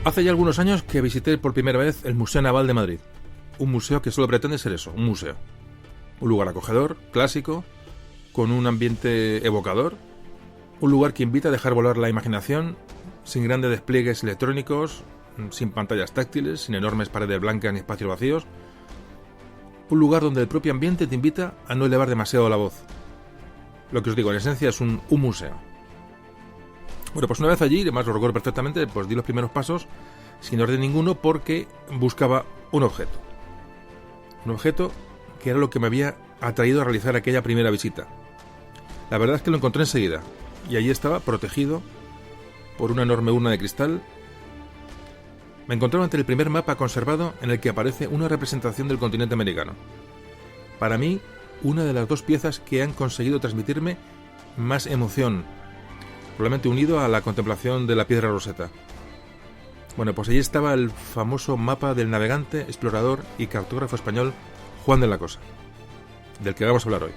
Hace ya algunos años que visité por primera vez el Museo Naval de Madrid. Un museo que solo pretende ser eso, un museo. Un lugar acogedor, clásico, con un ambiente evocador. Un lugar que invita a dejar volar la imaginación, sin grandes despliegues electrónicos, sin pantallas táctiles, sin enormes paredes blancas ni espacios vacíos. Un lugar donde el propio ambiente te invita a no elevar demasiado la voz. Lo que os digo, en esencia es un museo. Bueno, pues una vez allí, además lo recuerdo perfectamente, pues di los primeros pasos sin orden ninguno porque buscaba un objeto. Un objeto que era lo que me había atraído a realizar aquella primera visita. La verdad es que lo encontré enseguida y allí estaba protegido por una enorme urna de cristal. Me encontraba ante el primer mapa conservado en el que aparece una representación del continente americano. Para mí, una de las dos piezas que han conseguido transmitirme más emoción, probablemente unido a la contemplación de la piedra Roseta. Bueno, pues allí estaba el famoso mapa del navegante, explorador y cartógrafo español Juan de la Cosa, del que vamos a hablar hoy.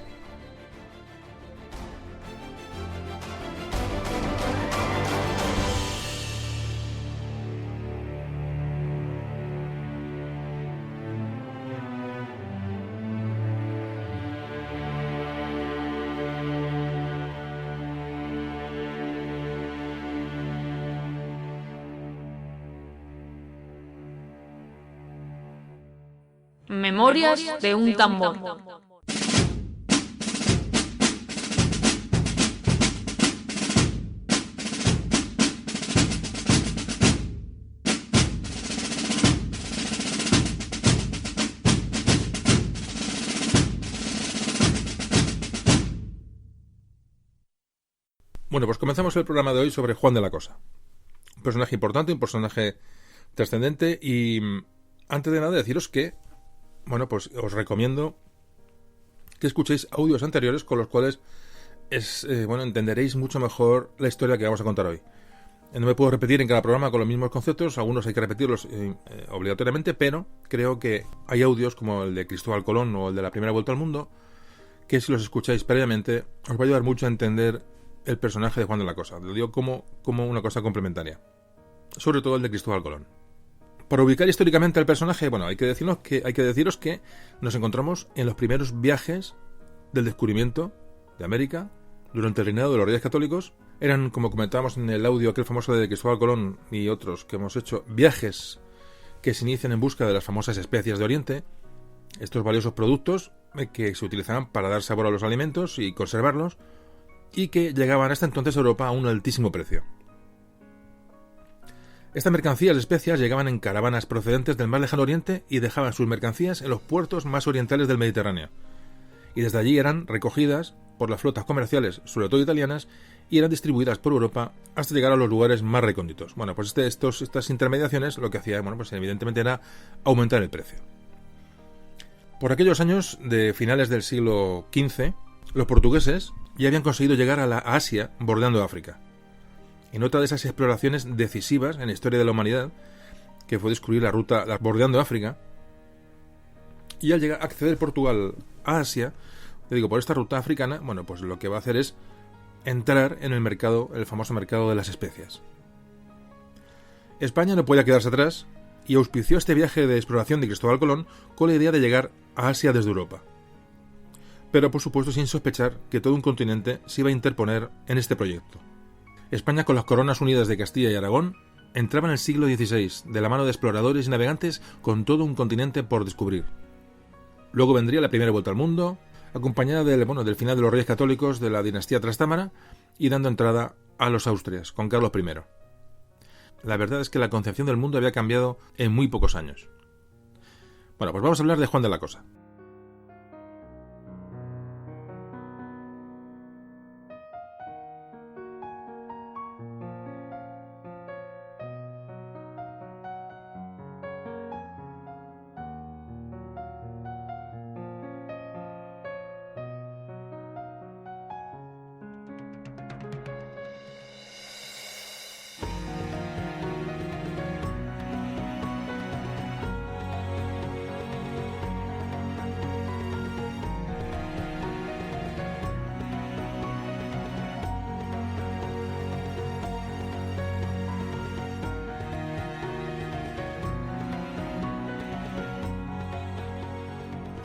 Memorias de un tambor. Bueno, pues comenzamos el programa de hoy sobre Juan de la Cosa. Un personaje importante, un personaje trascendente y antes de nada deciros que bueno, pues os recomiendo que escuchéis audios anteriores con los cuales entenderéis mucho mejor la historia que vamos a contar hoy. No me puedo repetir en cada programa con los mismos conceptos, algunos hay que repetirlos obligatoriamente, pero creo que hay audios como el de Cristóbal Colón o el de la primera vuelta al mundo, que si los escucháis previamente os va a ayudar mucho a entender el personaje de Juan de la Cosa. Lo digo como una cosa complementaria, sobre todo el de Cristóbal Colón. Para ubicar históricamente al personaje, bueno, hay que deciros que nos encontramos en los primeros viajes del descubrimiento de América durante el reinado de los Reyes Católicos. Eran, como comentábamos en el audio aquel famoso de Cristóbal Colón y otros que hemos hecho, viajes que se inician en busca de las famosas especias de Oriente, estos valiosos productos que se utilizaban para dar sabor a los alimentos y conservarlos, y que llegaban hasta entonces a Europa a un altísimo precio. Estas mercancías especias llegaban en caravanas procedentes del más lejano oriente y dejaban sus mercancías en los puertos más orientales del Mediterráneo. Y desde allí eran recogidas por las flotas comerciales, sobre todo italianas, y eran distribuidas por Europa hasta llegar a los lugares más recónditos. Bueno, pues estas intermediaciones lo que hacía, pues evidentemente era aumentar el precio. Por aquellos años de finales del siglo XV, los portugueses ya habían conseguido llegar a Asia bordeando África. En otra de esas exploraciones decisivas en la historia de la humanidad, que fue descubrir la ruta bordeando África, y al acceder Portugal a Asia, por esta ruta africana, bueno, pues lo que va a hacer es entrar en el famoso mercado de las especias. España no podía quedarse atrás y auspició este viaje de exploración de Cristóbal Colón con la idea de llegar a Asia desde Europa. Pero por supuesto sin sospechar que todo un continente se iba a interponer en este proyecto. España, con las coronas unidas de Castilla y Aragón, entraba en el siglo XVI, de la mano de exploradores y navegantes con todo un continente por descubrir. Luego vendría la primera vuelta al mundo, acompañada del final de los Reyes Católicos de la dinastía Trastámara y dando entrada a los Austrias, con Carlos I. La verdad es que la concepción del mundo había cambiado en muy pocos años. Bueno, pues vamos a hablar de Juan de la Cosa.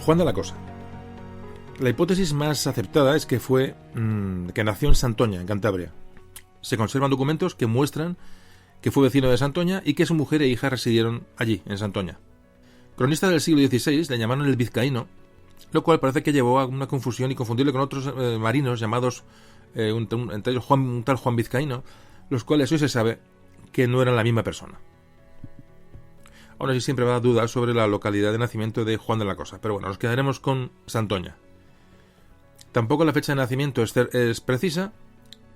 Juan de la Cosa. La hipótesis más aceptada es que que nació en Santoña, en Cantabria. Se conservan documentos que muestran que fue vecino de Santoña y que su mujer e hija residieron allí, en Santoña. Cronistas del siglo XVI le llamaron el vizcaíno, lo cual parece que llevó a una confusión y confundirle con otros marinos llamados, entre ellos un tal Juan Vizcaíno, los cuales hoy se sabe que no eran la misma persona. Aún así siempre va a dudas sobre la localidad de nacimiento de Juan de la Cosa, pero bueno, nos quedaremos con Santoña. Tampoco la fecha de nacimiento es precisa.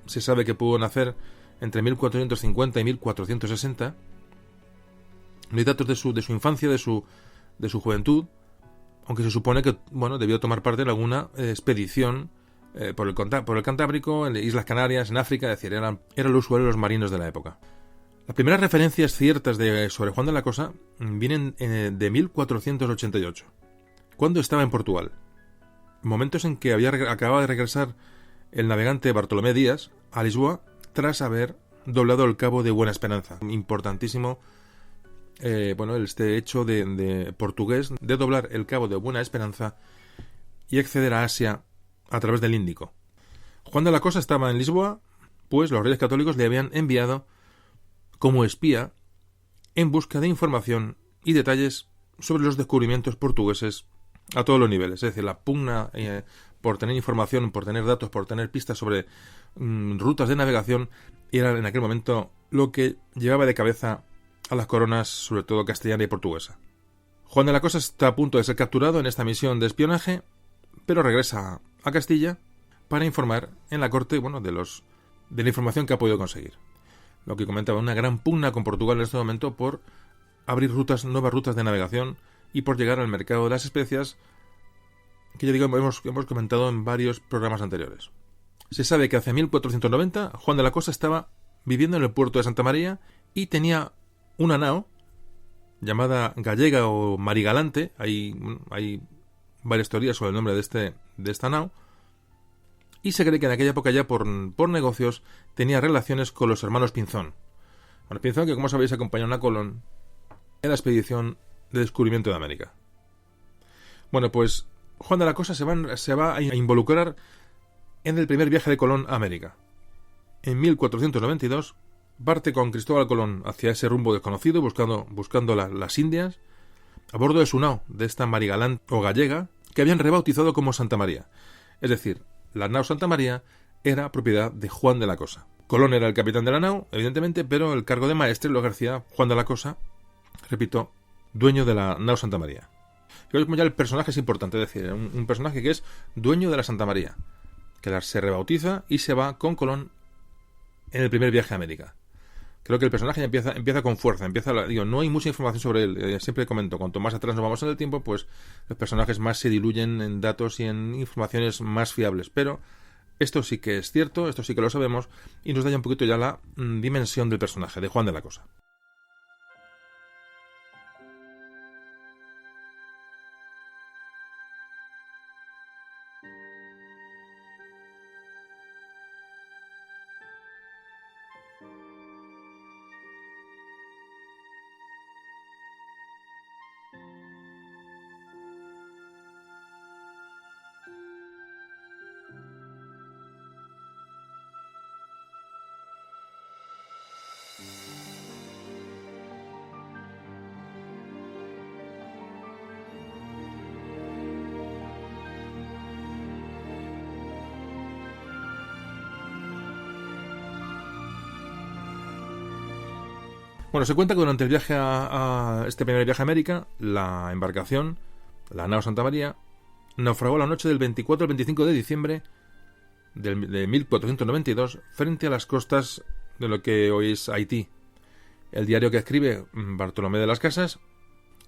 Se sabe que pudo nacer entre 1450 y 1460. No hay datos de su infancia, de su juventud, aunque se supone que debió tomar parte en alguna expedición por el Cantábrico, en Islas Canarias, en África, es decir, era lo usual de los marinos de la época. Las primeras referencias ciertas sobre Juan de la Cosa vienen de 1488, cuando estaba en Portugal. Momentos en que acababa de regresar el navegante Bartolomé Díaz a Lisboa tras haber doblado el cabo de Buena Esperanza. Importantísimo este hecho de portugués de doblar el cabo de Buena Esperanza y acceder a Asia a través del Índico. Juan de la Cosa estaba en Lisboa, pues los reyes católicos le habían enviado como espía en busca de información y detalles sobre los descubrimientos portugueses a todos los niveles. Es decir, la pugna por tener información, por tener datos, por tener pistas sobre rutas de navegación era en aquel momento lo que llevaba de cabeza a las coronas, sobre todo castellana y portuguesa. Juan de la Cosa está a punto de ser capturado en esta misión de espionaje, pero regresa a Castilla para informar en la corte de la información que ha podido conseguir. Lo que comentaba, una gran pugna con Portugal en este momento por abrir nuevas rutas de navegación y por llegar al mercado de las especias, que ya digo, hemos comentado en varios programas anteriores. Se sabe que hacia 1490 Juan de la Cosa estaba viviendo en el puerto de Santa María y tenía una nao llamada Gallega o Marigalante. Hay varias teorías sobre el nombre de esta nao. Y se cree que en aquella época ya por negocios tenía relaciones con los hermanos Pinzón. Bueno, Pinzón, que como sabéis acompañaron a Colón en la expedición de descubrimiento de América. Bueno, pues Juan de la Cosa se va a involucrar en el primer viaje de Colón a América. En 1492 parte con Cristóbal Colón hacia ese rumbo desconocido, buscando las Indias, a bordo de su nao, de esta Marigalante o Gallega, que habían rebautizado como Santa María. Es decir, la nao Santa María era propiedad de Juan de la Cosa. Colón era el capitán de la nao, evidentemente, pero el cargo de maestre lo ejercía Juan de la Cosa, repito, dueño de la nao Santa María. Y como ya el personaje es importante, es decir, un personaje que es dueño de la Santa María, que se rebautiza y se va con Colón en el primer viaje a América. Creo que el personaje ya empieza con fuerza, no hay mucha información sobre él, siempre comento, cuanto más atrás nos vamos en el tiempo, pues los personajes más se diluyen en datos y en informaciones más fiables, pero esto sí que es cierto, esto sí que lo sabemos, y nos da ya un poquito ya la dimensión del personaje, de Juan de la Cosa. Bueno, se cuenta que durante el viaje este primer viaje a América, la embarcación, la nao Santa María, naufragó la noche del 24 al 25 de diciembre de 1492 frente a las costas de lo que hoy es Haití. El diario que escribe Bartolomé de las Casas,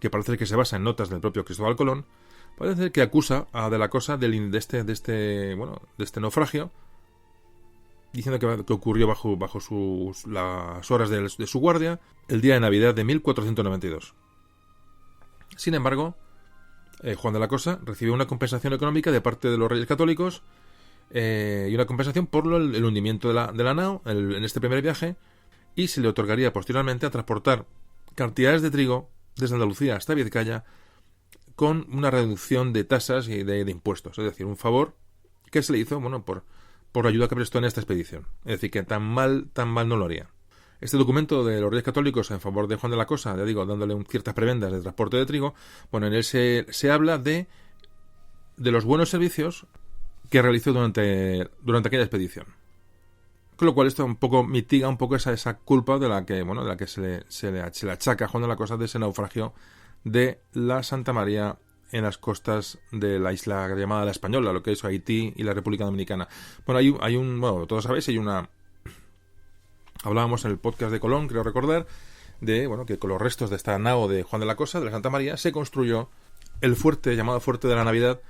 que parece que se basa en notas del propio Cristóbal Colón, parece que acusa a de la Cosa de este naufragio, diciendo que ocurrió bajo las horas de su guardia el día de Navidad de 1492. Sin embargo, Juan de la Cosa recibió una compensación económica de parte de los Reyes Católicos y una compensación por el hundimiento de la nao en este primer viaje, y se le otorgaría posteriormente a transportar cantidades de trigo desde Andalucía hasta Vizcaya con una reducción de tasas y de impuestos. Es decir, un favor que se le hizo, bueno, por la ayuda que prestó en esta expedición. Es decir, que tan mal no lo haría. Este documento de los Reyes Católicos en favor de Juan de la Cosa, ya digo, dándole ciertas prebendas de transporte de trigo, bueno, en él se habla de los buenos servicios que realizó durante aquella expedición. Con lo cual esto un poco mitiga un poco esa culpa de la que se le achaca a Juan de la Cosa de ese naufragio de la Santa María en las costas de la isla llamada La Española, lo que es Haití y la República Dominicana. Bueno, todos sabéis, hablábamos en el podcast de Colón, creo recordar, de que con los restos de esta nao de Juan de la Cosa, de la Santa María, se construyó el fuerte llamado Fuerte de la Navidad.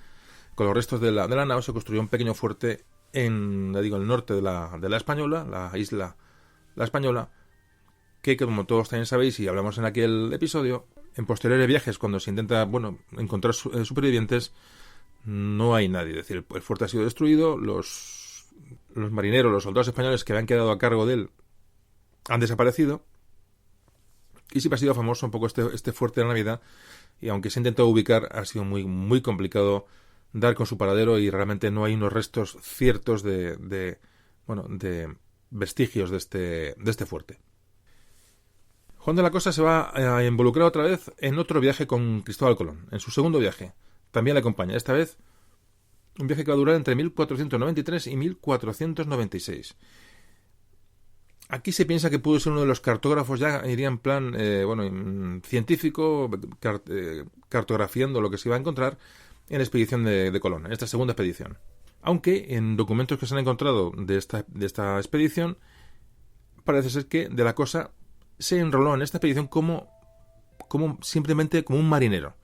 Con los restos de la nao se construyó un pequeño fuerte en el norte de la Española, la isla La Española, que como todos también sabéis y hablamos en aquel episodio, en posteriores viajes, cuando se intenta encontrar supervivientes, no hay nadie. Es decir, el fuerte ha sido destruido, los marineros, los soldados españoles que habían quedado a cargo de él han desaparecido, y siempre ha sido famoso un poco este fuerte de la Navidad, y aunque se ha intentado ubicar, ha sido muy, muy complicado dar con su paradero, y realmente no hay unos restos ciertos de vestigios de este fuerte. Juan de la Cosa se va a involucrar otra vez en otro viaje con Cristóbal Colón, en su segundo viaje. También le acompaña, esta vez un viaje que va a durar entre 1493 y 1496. Aquí se piensa que pudo ser uno de los cartógrafos, ya iría en plan científico, cartografiando lo que se iba a encontrar en la expedición de Colón, en esta segunda expedición. Aunque en documentos que se han encontrado de esta expedición, parece ser que de la Cosa se enroló en esta expedición simplemente como un marinero,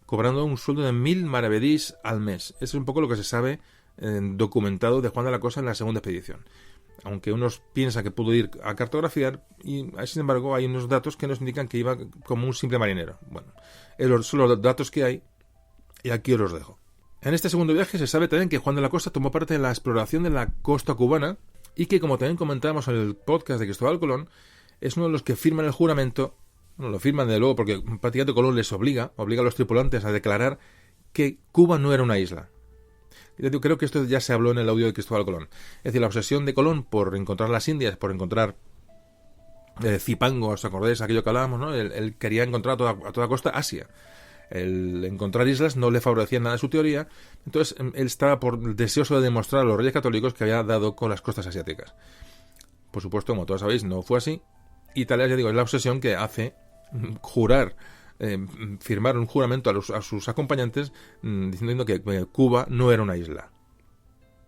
cobrando un sueldo de 1.000 maravedís al mes. Eso es un poco lo que se sabe documentado de Juan de la Cosa en la segunda expedición. Aunque unos piensan que pudo ir a cartografiar, y sin embargo hay unos datos que nos indican que iba como un simple marinero. Bueno, son los datos que hay, y aquí os los dejo. En este segundo viaje se sabe también que Juan de la Cosa tomó parte en la exploración de la costa cubana, y que, como también comentábamos en el podcast de Cristóbal Colón, es uno de los que firman el juramento. Lo firman de luego porque prácticamente Colón les obliga a los tripulantes a declarar que Cuba no era una isla. Yo creo que esto ya se habló en el audio de Cristóbal Colón. Es decir, la obsesión de Colón por encontrar las Indias, por encontrar Zipango, ¿os acordáis? Aquello que hablábamos, ¿no? Él quería encontrar a toda costa Asia. El encontrar islas no le favorecía nada de su teoría, entonces él estaba deseoso de demostrar a los Reyes Católicos que había dado con las costas asiáticas. Por supuesto, como todos sabéis, no fue así. Y tal vez, ya digo, es la obsesión que hace firmar un juramento a sus acompañantes diciendo que Cuba no era una isla.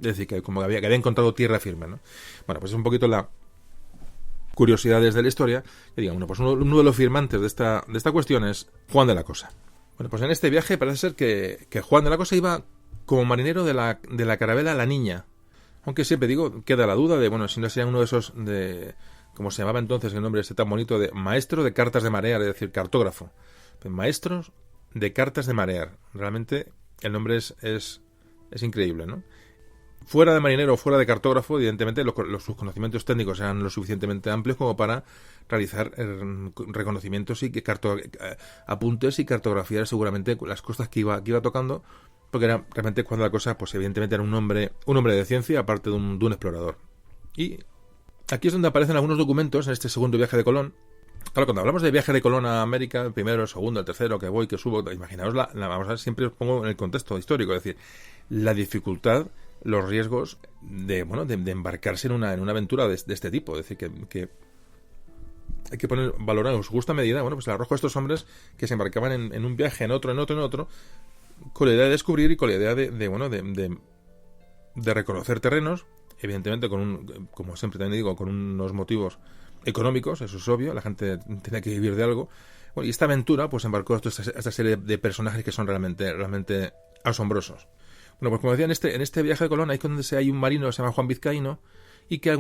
Es decir, que como que había encontrado tierra firme, ¿no? Bueno, pues es un poquito la curiosidades de la historia. Y digamos, pues uno de los firmantes de esta cuestión es Juan de la Cosa. Bueno, pues en este viaje parece ser que Juan de la Cosa iba como marinero de la carabela La Niña. Aunque siempre digo, queda la duda de, si no sería uno de esos como se llamaba entonces el nombre tan bonito, de maestro de cartas de marear, es decir, cartógrafo. Maestros de cartas de marear. Realmente el nombre es increíble, ¿no? Fuera de marinero o fuera de cartógrafo, evidentemente sus conocimientos técnicos eran lo suficientemente amplios como para realizar reconocimientos y apuntes y cartografiar seguramente las costas que iba tocando, porque era realmente Juan de la Cosa, pues evidentemente era un hombre de ciencia, aparte de un explorador. Y aquí es donde aparecen algunos documentos en este segundo viaje de Colón. Claro, cuando hablamos de viaje de Colón a América, el primero, el segundo, el tercero, que voy, que subo, imaginaos vamos a ver, siempre os pongo en el contexto histórico, es decir, la dificultad, los riesgos de embarcarse en una aventura de este tipo. Es decir, que hay que valorar en su justa medida, pues el arrojo de estos hombres que se embarcaban en un viaje, en otro, con la idea de descubrir y con la idea de reconocer terrenos, evidentemente como siempre también digo, con unos motivos económicos, eso es obvio, la gente tiene que vivir de algo. Bueno, y esta aventura pues embarcó a esta serie de personajes que son realmente asombrosos. Bueno, pues como decía, en este viaje de Colón hay un marino que se llama Juan Vizcaíno, y que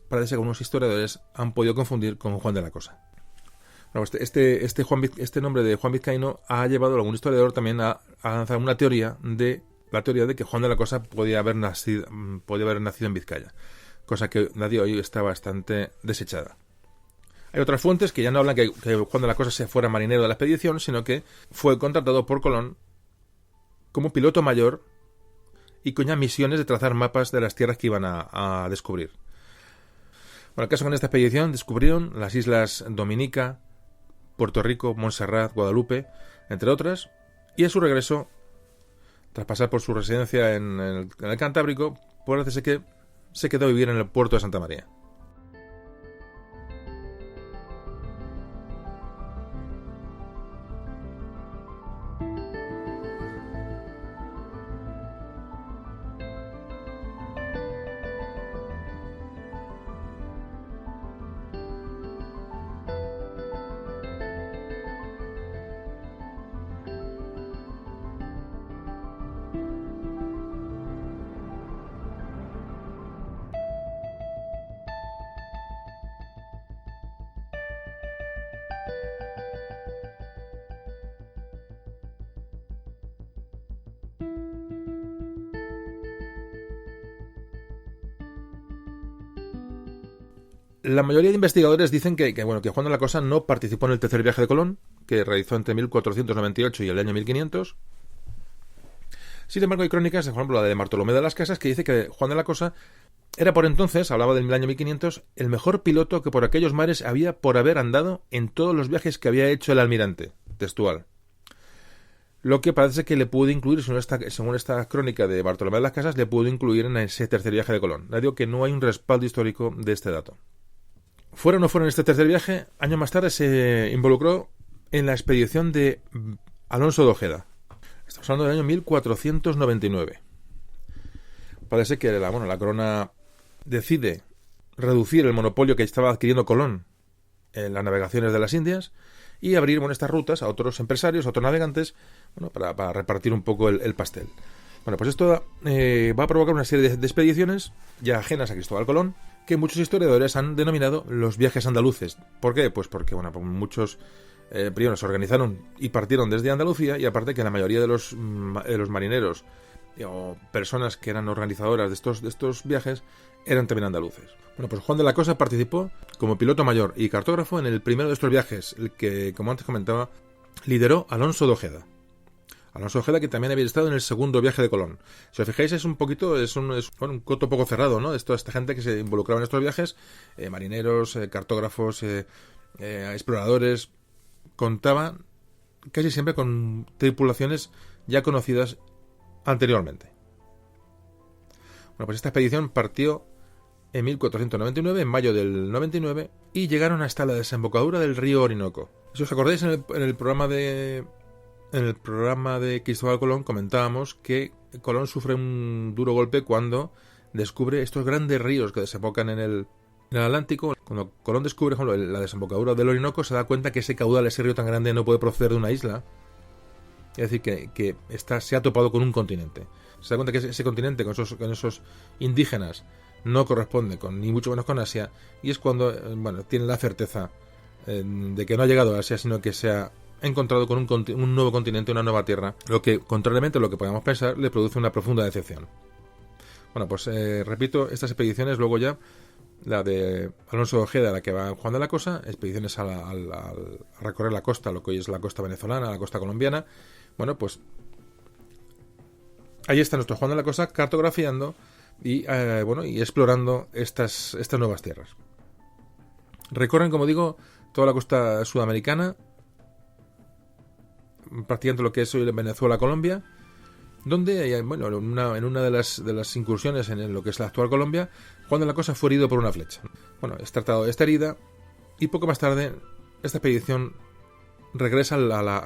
parece que algunos historiadores han podido confundir con Juan de la Cosa. Bueno, este nombre de Juan Vizcaíno ha llevado a algún historiador también a lanzar la teoría de que Juan de la Cosa podía haber nacido en Vizcaya, cosa que nadie hoy está bastante desechada. Hay otras fuentes que ya no hablan que Juan de la Cosa se fuera marinero de la expedición, sino que fue contratado por Colón como piloto mayor y con ya misiones de trazar mapas de las tierras que iban a descubrir. Bueno, el caso con esta expedición descubrieron las islas Dominica, Puerto Rico, Montserrat, Guadalupe, entre otras, y a su regreso, tras pasar por su residencia en el Cantábrico, parece que se quedó a vivir en el puerto de Santa María. La mayoría de investigadores dicen que Juan de la Cosa no participó en el tercer viaje de Colón, que realizó entre 1498 y el año 1500. Sin embargo, hay crónicas, por ejemplo, la de Bartolomé de las Casas, que dice que Juan de la Cosa era por entonces, hablaba del año 1500, el mejor piloto que por aquellos mares había por haber andado en todos los viajes que había hecho el almirante, textual. Lo que parece que le pudo incluir, según esta crónica de Bartolomé de las Casas, le pudo incluir en ese tercer viaje de Colón. Le digo que no hay un respaldo histórico de este dato. Fuera o no fuera en este tercer viaje, años más tarde se involucró en la expedición de Alonso de Ojeda. Estamos hablando del año 1499. Parece que la corona decide reducir el monopolio que estaba adquiriendo Colón en las navegaciones de las Indias y abrir estas rutas a otros empresarios, a otros navegantes, para repartir un poco el pastel. Bueno, pues esto va a provocar una serie de expediciones ya ajenas a Cristóbal Colón, que muchos historiadores han denominado los viajes andaluces. ¿Por qué? Pues porque muchos primero se organizaron y partieron desde Andalucía, y aparte que la mayoría de los marineros o personas que eran organizadoras de estos viajes eran también andaluces. Bueno, pues Juan de la Cosa participó como piloto mayor y cartógrafo en el primero de estos viajes, el que, como antes comentaba, lideró Alonso de Ojeda. Alonso de Ojeda, que también había estado en el segundo viaje de Colón. Si os fijáis, es un coto poco cerrado, ¿no? Esta gente que se involucraba en estos viajes, marineros, cartógrafos, exploradores, contaban casi siempre con tripulaciones ya conocidas anteriormente. Bueno, pues esta expedición partió en 1499, en mayo del 99, y llegaron hasta la desembocadura del río Orinoco. Si os acordáis, en el programa de Cristóbal Colón comentábamos que Colón sufre un duro golpe cuando descubre estos grandes ríos que desembocan en el Atlántico. Cuando Colón descubre, por ejemplo, la desembocadura del Orinoco, se da cuenta que ese caudal, ese río tan grande, no puede proceder de una isla. Es decir, que se ha topado con un continente. Se da cuenta que ese continente con esos indígenas no corresponde ni mucho menos con Asia, y es cuando tiene la certeza de que no ha llegado a Asia, sino que se ha encontrado con un nuevo continente, una nueva tierra, lo que, contrariamente a lo que podamos pensar, le produce una profunda decepción. Bueno, pues repito, estas expediciones, luego ya la de Alonso de Ojeda, la que va Juan de la Cosa, expediciones a recorrer la costa, lo que hoy es la costa venezolana, la costa colombiana. Bueno, pues ahí está nuestro Juan de la Cosa cartografiando y explorando estas nuevas tierras. Recorren, como digo, toda la costa sudamericana, prácticamente lo que es hoy Venezuela, Colombia, donde en una de las incursiones en lo que es la actual Colombia, Juan de la Cosa fue herido por una flecha. Bueno, es tratado de esta herida, y poco más tarde esta expedición regresa a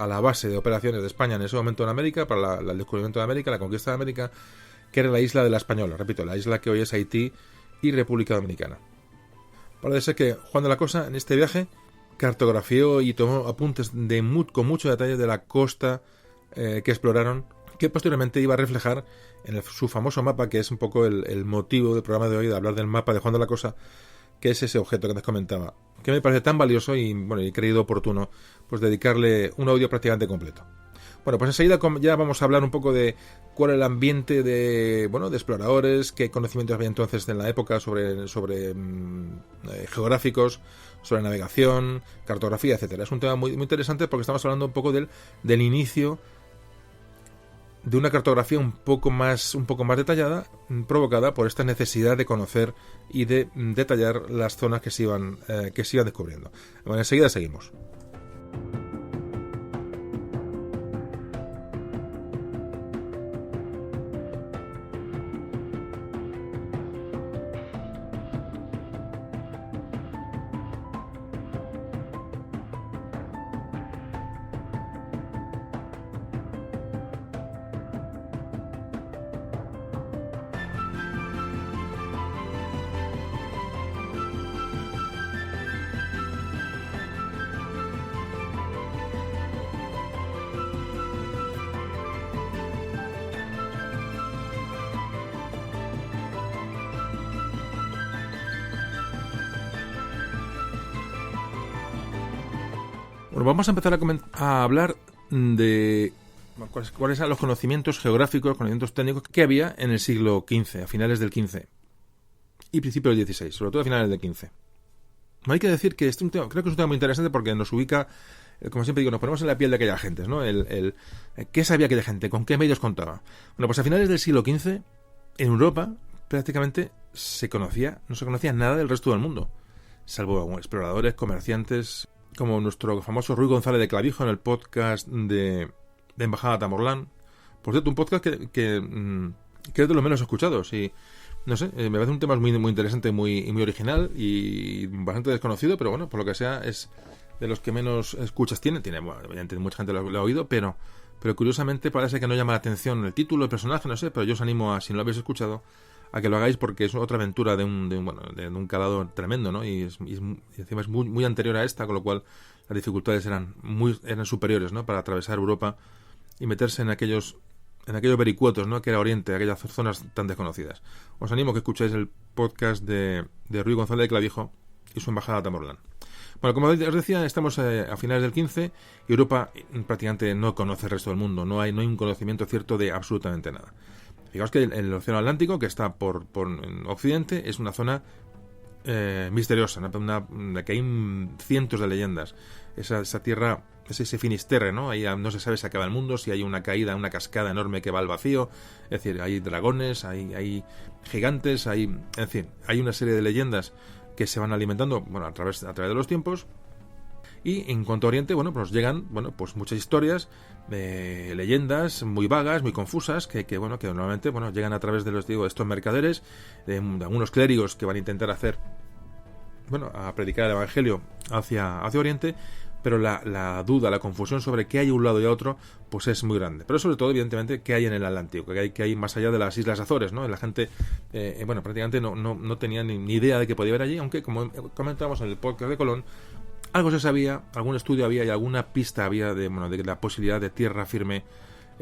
la base de operaciones de España en ese momento en América, para el descubrimiento de América, la conquista de América, que era la isla de la Española, repito, la isla que hoy es Haití y República Dominicana. Parece ser que Juan de la Cosa en este viaje cartografió y tomó apuntes con mucho detalle de la costa que exploraron, que posteriormente iba a reflejar en su famoso mapa, que es un poco el motivo del programa de hoy, de hablar del mapa de Juan de la Cosa, que es ese objeto que antes comentaba, que me parece tan valioso y he creído oportuno pues dedicarle un audio prácticamente completo. Bueno, pues enseguida ya vamos a hablar un poco de cuál era el ambiente de exploradores, qué conocimientos había entonces en la época sobre geográficos, sobre navegación, cartografía, etcétera. Es un tema muy, muy interesante porque estamos hablando un poco del inicio de una cartografía un poco más detallada, provocada por esta necesidad de conocer y de detallar las zonas que se iban descubriendo. Bueno, enseguida seguimos. Bueno, vamos a empezar a hablar de cuáles eran los conocimientos geográficos, conocimientos técnicos que había en el siglo XV, a finales del XV y principios del XVI, sobre todo a finales del XV. No hay que decir que este es un tema, creo que es un tema muy interesante porque nos ubica, como siempre digo, nos ponemos en la piel de aquella gente, ¿no? ¿Qué sabía aquella gente? ¿Con qué medios contaba? Bueno, pues a finales del siglo XV, en Europa, prácticamente no se conocía nada del resto del mundo, salvo exploradores, comerciantes, como nuestro famoso Ruy González de Clavijo en el podcast de Embajada Tamorlán. Por cierto, un podcast que es de los menos escuchados y no sé, me parece un tema muy, muy interesante, muy original y bastante desconocido, pero bueno, por lo que sea es de los que menos escuchas tiene, bueno, evidentemente mucha gente lo ha oído, pero curiosamente parece que no llama la atención el título, el personaje, no sé, pero yo os animo a, si no lo habéis escuchado, a que lo hagáis porque es otra aventura de un calado tremendo, ¿no? Y encima es muy anterior a esta, con lo cual las dificultades eran superiores, ¿no? Para atravesar Europa y meterse en aquellos vericuetos, ¿no? Que era Oriente, aquellas zonas tan desconocidas. Os animo a que escuchéis el podcast de Ruy González de Clavijo y su embajada a Tamorlán. Bueno, como os decía, estamos a finales del XV y Europa prácticamente no conoce el resto del mundo, no hay un conocimiento cierto de absolutamente nada. Fijaos que el Océano Atlántico, que está por Occidente, es una zona misteriosa, que hay cientos de leyendas. Esa tierra, ese Finisterre, ¿no? Ahí no se sabe si acaba el mundo, si hay una caída, una cascada enorme que va al vacío. Es decir, hay dragones, hay gigantes, en fin, hay una serie de leyendas que se van alimentando, bueno, a través de los tiempos. Y en cuanto a Oriente, bueno, pues llegan, bueno, pues muchas historias, leyendas muy vagas, muy confusas, que normalmente, bueno, llegan a través de estos mercaderes, de algunos clérigos que van a intentar a predicar el evangelio hacia Oriente, pero la duda, la confusión sobre qué hay a un lado y a otro, pues es muy grande. Pero sobre todo, evidentemente, qué hay en el Atlántico, qué hay más allá de las Islas Azores, ¿no? La gente, prácticamente no tenía ni idea de qué podía haber allí, aunque, como comentábamos en el podcast de Colón, algo se sabía, algún estudio había y alguna pista había de la posibilidad de tierra firme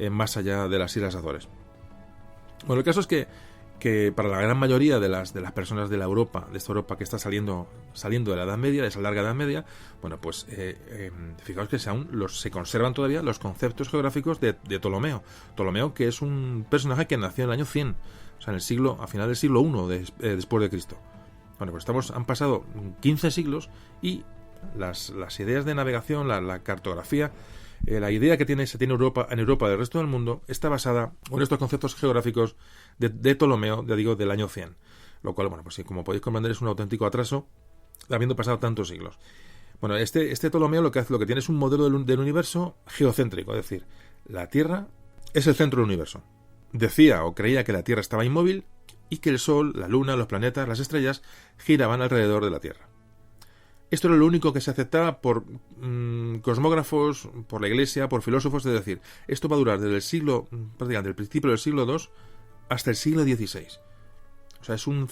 más allá de las Islas Azores. Bueno, el caso es que para la gran mayoría de las personas de esta Europa que está saliendo de la Edad Media, de esa larga Edad Media, bueno, pues fijaos que se conservan todavía los conceptos geográficos de Ptolomeo. Ptolomeo, que es un personaje que nació en el año 100, o sea, a final del siglo I después de Cristo. Bueno, pues han pasado 15 siglos y las ideas de navegación, la cartografía, la idea que se tiene en Europa del resto del mundo está basada en estos conceptos geográficos de Ptolomeo, del año 100. Lo cual, bueno, pues como podéis comprender, es un auténtico atraso, habiendo pasado tantos siglos. Bueno, este Ptolomeo lo que tiene es un modelo del universo geocéntrico, es decir, la Tierra es el centro del universo. Decía o creía que la Tierra estaba inmóvil y que el Sol, la Luna, los planetas, las estrellas giraban alrededor de la Tierra. Esto era lo único que se aceptaba por cosmógrafos, por la Iglesia, por filósofos, es decir, esto va a durar desde prácticamente el principio del siglo II hasta el siglo XVI. O sea, es un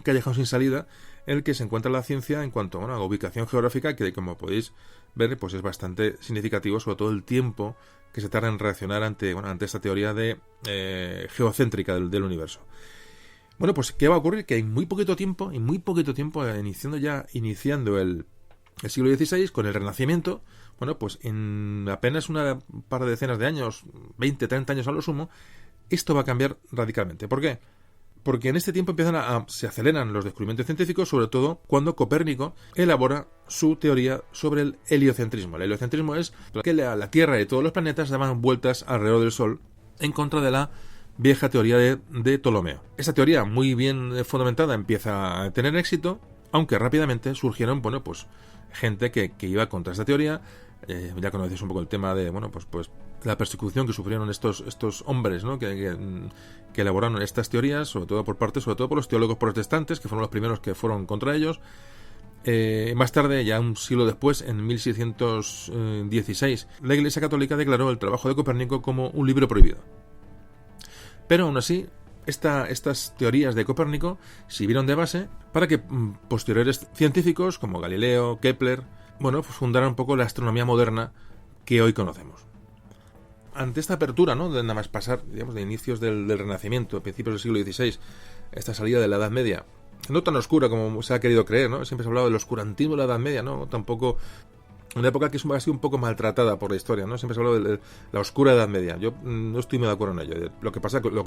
callejón sin salida en el que se encuentra la ciencia en cuanto a ubicación geográfica, que como podéis ver, pues es bastante significativo, sobre todo el tiempo que se tarda en reaccionar ante esta teoría geocéntrica del universo. Bueno, pues ¿qué va a ocurrir? Que en muy poquito tiempo, iniciando el siglo XVI, con el Renacimiento, bueno, pues en apenas un par de decenas de años, 20, 30 años a lo sumo, esto va a cambiar radicalmente. ¿Por qué? Porque en este tiempo se aceleran los descubrimientos científicos, sobre todo cuando Copérnico elabora su teoría sobre el heliocentrismo. El heliocentrismo es que la Tierra y todos los planetas daban vueltas alrededor del Sol en contra de la vieja teoría de Ptolomeo. Esta teoría, muy bien fundamentada, empieza a tener éxito, aunque rápidamente surgieron, pues gente que iba contra esta teoría. Ya conocéis un poco el tema de, pues la persecución que sufrieron estos hombres, ¿no? que elaboraron estas teorías, sobre todo por los teólogos protestantes, que fueron los primeros que fueron contra ellos. Más tarde, ya un siglo después, en 1616, la Iglesia Católica declaró el trabajo de Copérnico como un libro prohibido. Pero aún así, estas teorías de Copérnico sirvieron de base para que posteriores científicos como Galileo, Kepler, pues fundaran un poco la astronomía moderna que hoy conocemos. Ante esta apertura, ¿no?, de nada más pasar, digamos, de inicios del Renacimiento, principios del siglo XVI, esta salida de la Edad Media, no tan oscura como se ha querido creer, ¿no? Siempre se ha hablado del oscurantismo de la Edad Media, ¿no? Tampoco... Una época que ha sido un poco maltratada por la historia, ¿no? Siempre se ha hablado de la oscura Edad Media. Yo no estoy muy de acuerdo en ello. Lo que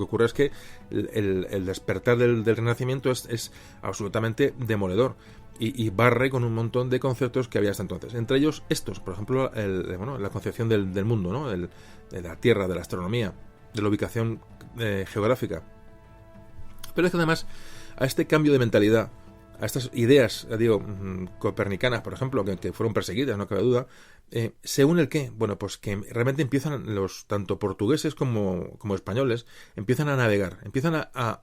ocurre es que el despertar del Renacimiento es absolutamente demoledor y barre con un montón de conceptos que había hasta entonces. Entre ellos estos, por ejemplo, la concepción del mundo, ¿no? De la Tierra, de la astronomía, de la ubicación geográfica. Pero es que además a este cambio de mentalidad, a estas ideas, copernicanas, por ejemplo, que fueron perseguidas, no cabe duda, se une el qué. Pues que realmente empiezan los tanto portugueses como españoles, empiezan a navegar, empiezan a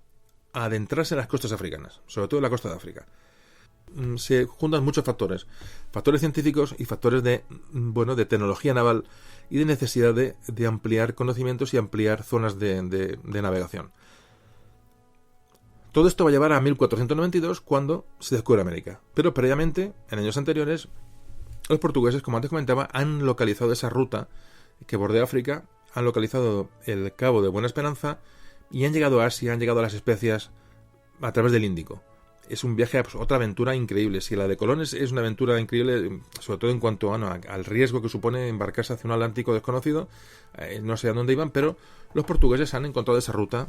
adentrarse en las costas africanas, sobre todo en la costa de África. Se juntan muchos factores científicos y factores de tecnología naval y de necesidad de ampliar conocimientos y ampliar zonas de navegación. Todo esto va a llevar a 1492, cuando se descubre América. Pero previamente, en años anteriores, los portugueses, como antes comentaba, han localizado esa ruta que bordea África, han localizado el Cabo de Buena Esperanza y han llegado a Asia, han llegado a las Especias a través del Índico. Es un viaje, otra aventura increíble. Si la de Colón es una aventura increíble, sobre todo en cuanto al riesgo que supone embarcarse hacia un Atlántico desconocido, no sé a dónde iban, pero los portugueses han encontrado esa ruta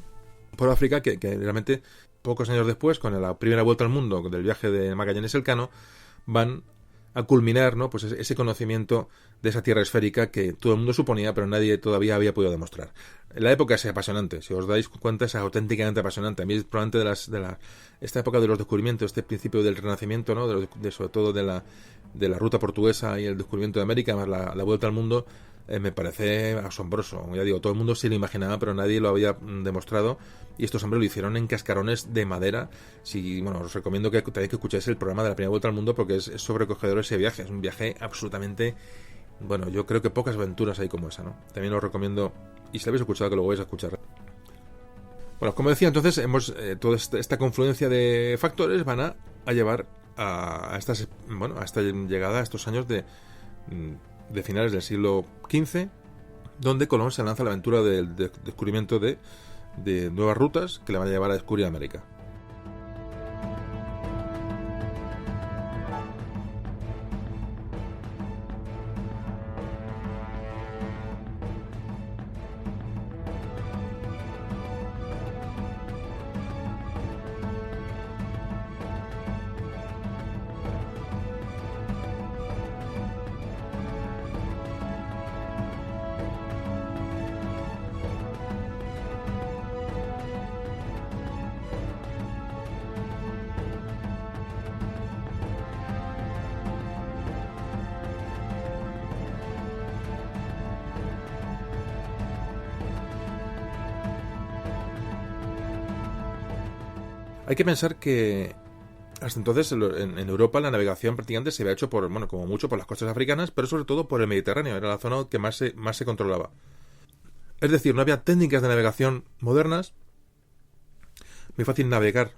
por África que realmente pocos años después, con la primera vuelta al mundo del viaje de Magallanes Elcano, van a culminar, ¿no?, pues ese conocimiento de esa tierra esférica que todo el mundo suponía, pero nadie todavía había podido demostrar. La época es apasionante, si os dais cuenta, es auténticamente apasionante. A mí, probablemente esta época de los descubrimientos, este principio del Renacimiento, ¿no?, sobre todo de la ruta portuguesa y el descubrimiento de América, más la vuelta al mundo, me parece asombroso. Ya digo, todo el mundo se lo imaginaba, pero nadie lo había demostrado, y estos hombres lo hicieron en cascarones de madera. Os recomiendo que también escucháis el programa de la primera vuelta al mundo, porque es sobrecogedor ese viaje. Es un viaje absolutamente... yo creo que pocas aventuras hay como esa, ¿no? También os recomiendo, y si lo habéis escuchado, que lo vais a escuchar. Como decía, entonces, toda esta confluencia de factores van a llevar a esta llegada, a estos años de finales del siglo XV, donde Colón se lanza a la aventura del descubrimiento de nuevas rutas que le van a llevar a descubrir América. Hay que pensar que hasta entonces en Europa la navegación prácticamente se había hecho como mucho por las costas africanas, pero sobre todo por el Mediterráneo. Era la zona que más se controlaba. Es decir, no había técnicas de navegación modernas. Es muy fácil navegar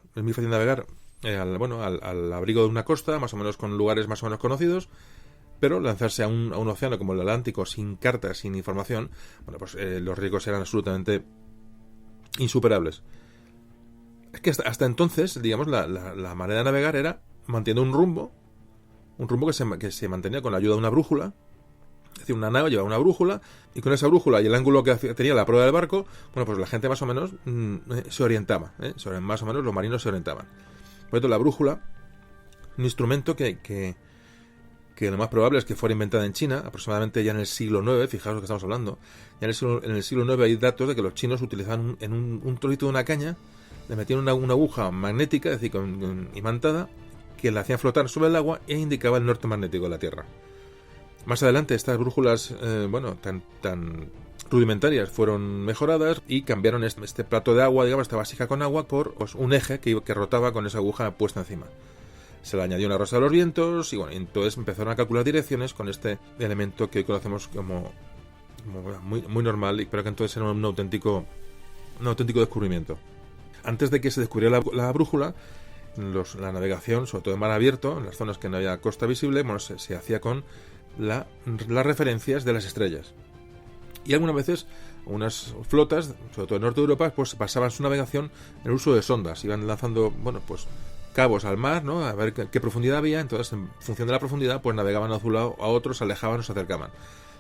al abrigo de una costa, más o menos con lugares más o menos conocidos, pero lanzarse a un océano como el Atlántico sin cartas, sin información, los riesgos eran absolutamente insuperables. Es que hasta entonces, digamos, la manera de navegar era manteniendo un rumbo que se mantenía con la ayuda de una brújula. Es decir, una nave llevaba una brújula, y con esa brújula y el ángulo que tenía la proa del barco, la gente más o menos se orientaba, más o menos los marinos se orientaban. Por eso la brújula, un instrumento que que lo más probable es que fuera inventada en China, aproximadamente ya en el siglo IX, fijaos lo que estamos hablando. Ya en el siglo IX hay datos de que los chinos utilizaban en un trocito de una caña, le metían una aguja magnética, es decir, imantada, que la hacían flotar sobre el agua e indicaba el norte magnético de la Tierra. Más adelante estas brújulas, tan rudimentarias, fueron mejoradas y cambiaron este plato de agua, digamos, esta vasija con agua, por un eje que rotaba con esa aguja puesta encima. Se le añadió una rosa de los vientos y bueno, entonces empezaron a calcular direcciones con este elemento que hoy conocemos como muy, muy normal, pero que entonces era un auténtico descubrimiento. Antes de que se descubriera la brújula, la navegación, sobre todo en mar abierto, en las zonas que no había costa visible, bueno, se hacía con las referencias de las estrellas. Y algunas veces unas flotas, sobre todo en el norte de Europa, pues basaban su navegación en el uso de sondas. Iban lanzando, cabos al mar, ¿no? A ver qué profundidad había. Entonces, en función de la profundidad, pues navegaban a un lado a otro, se alejaban o se acercaban.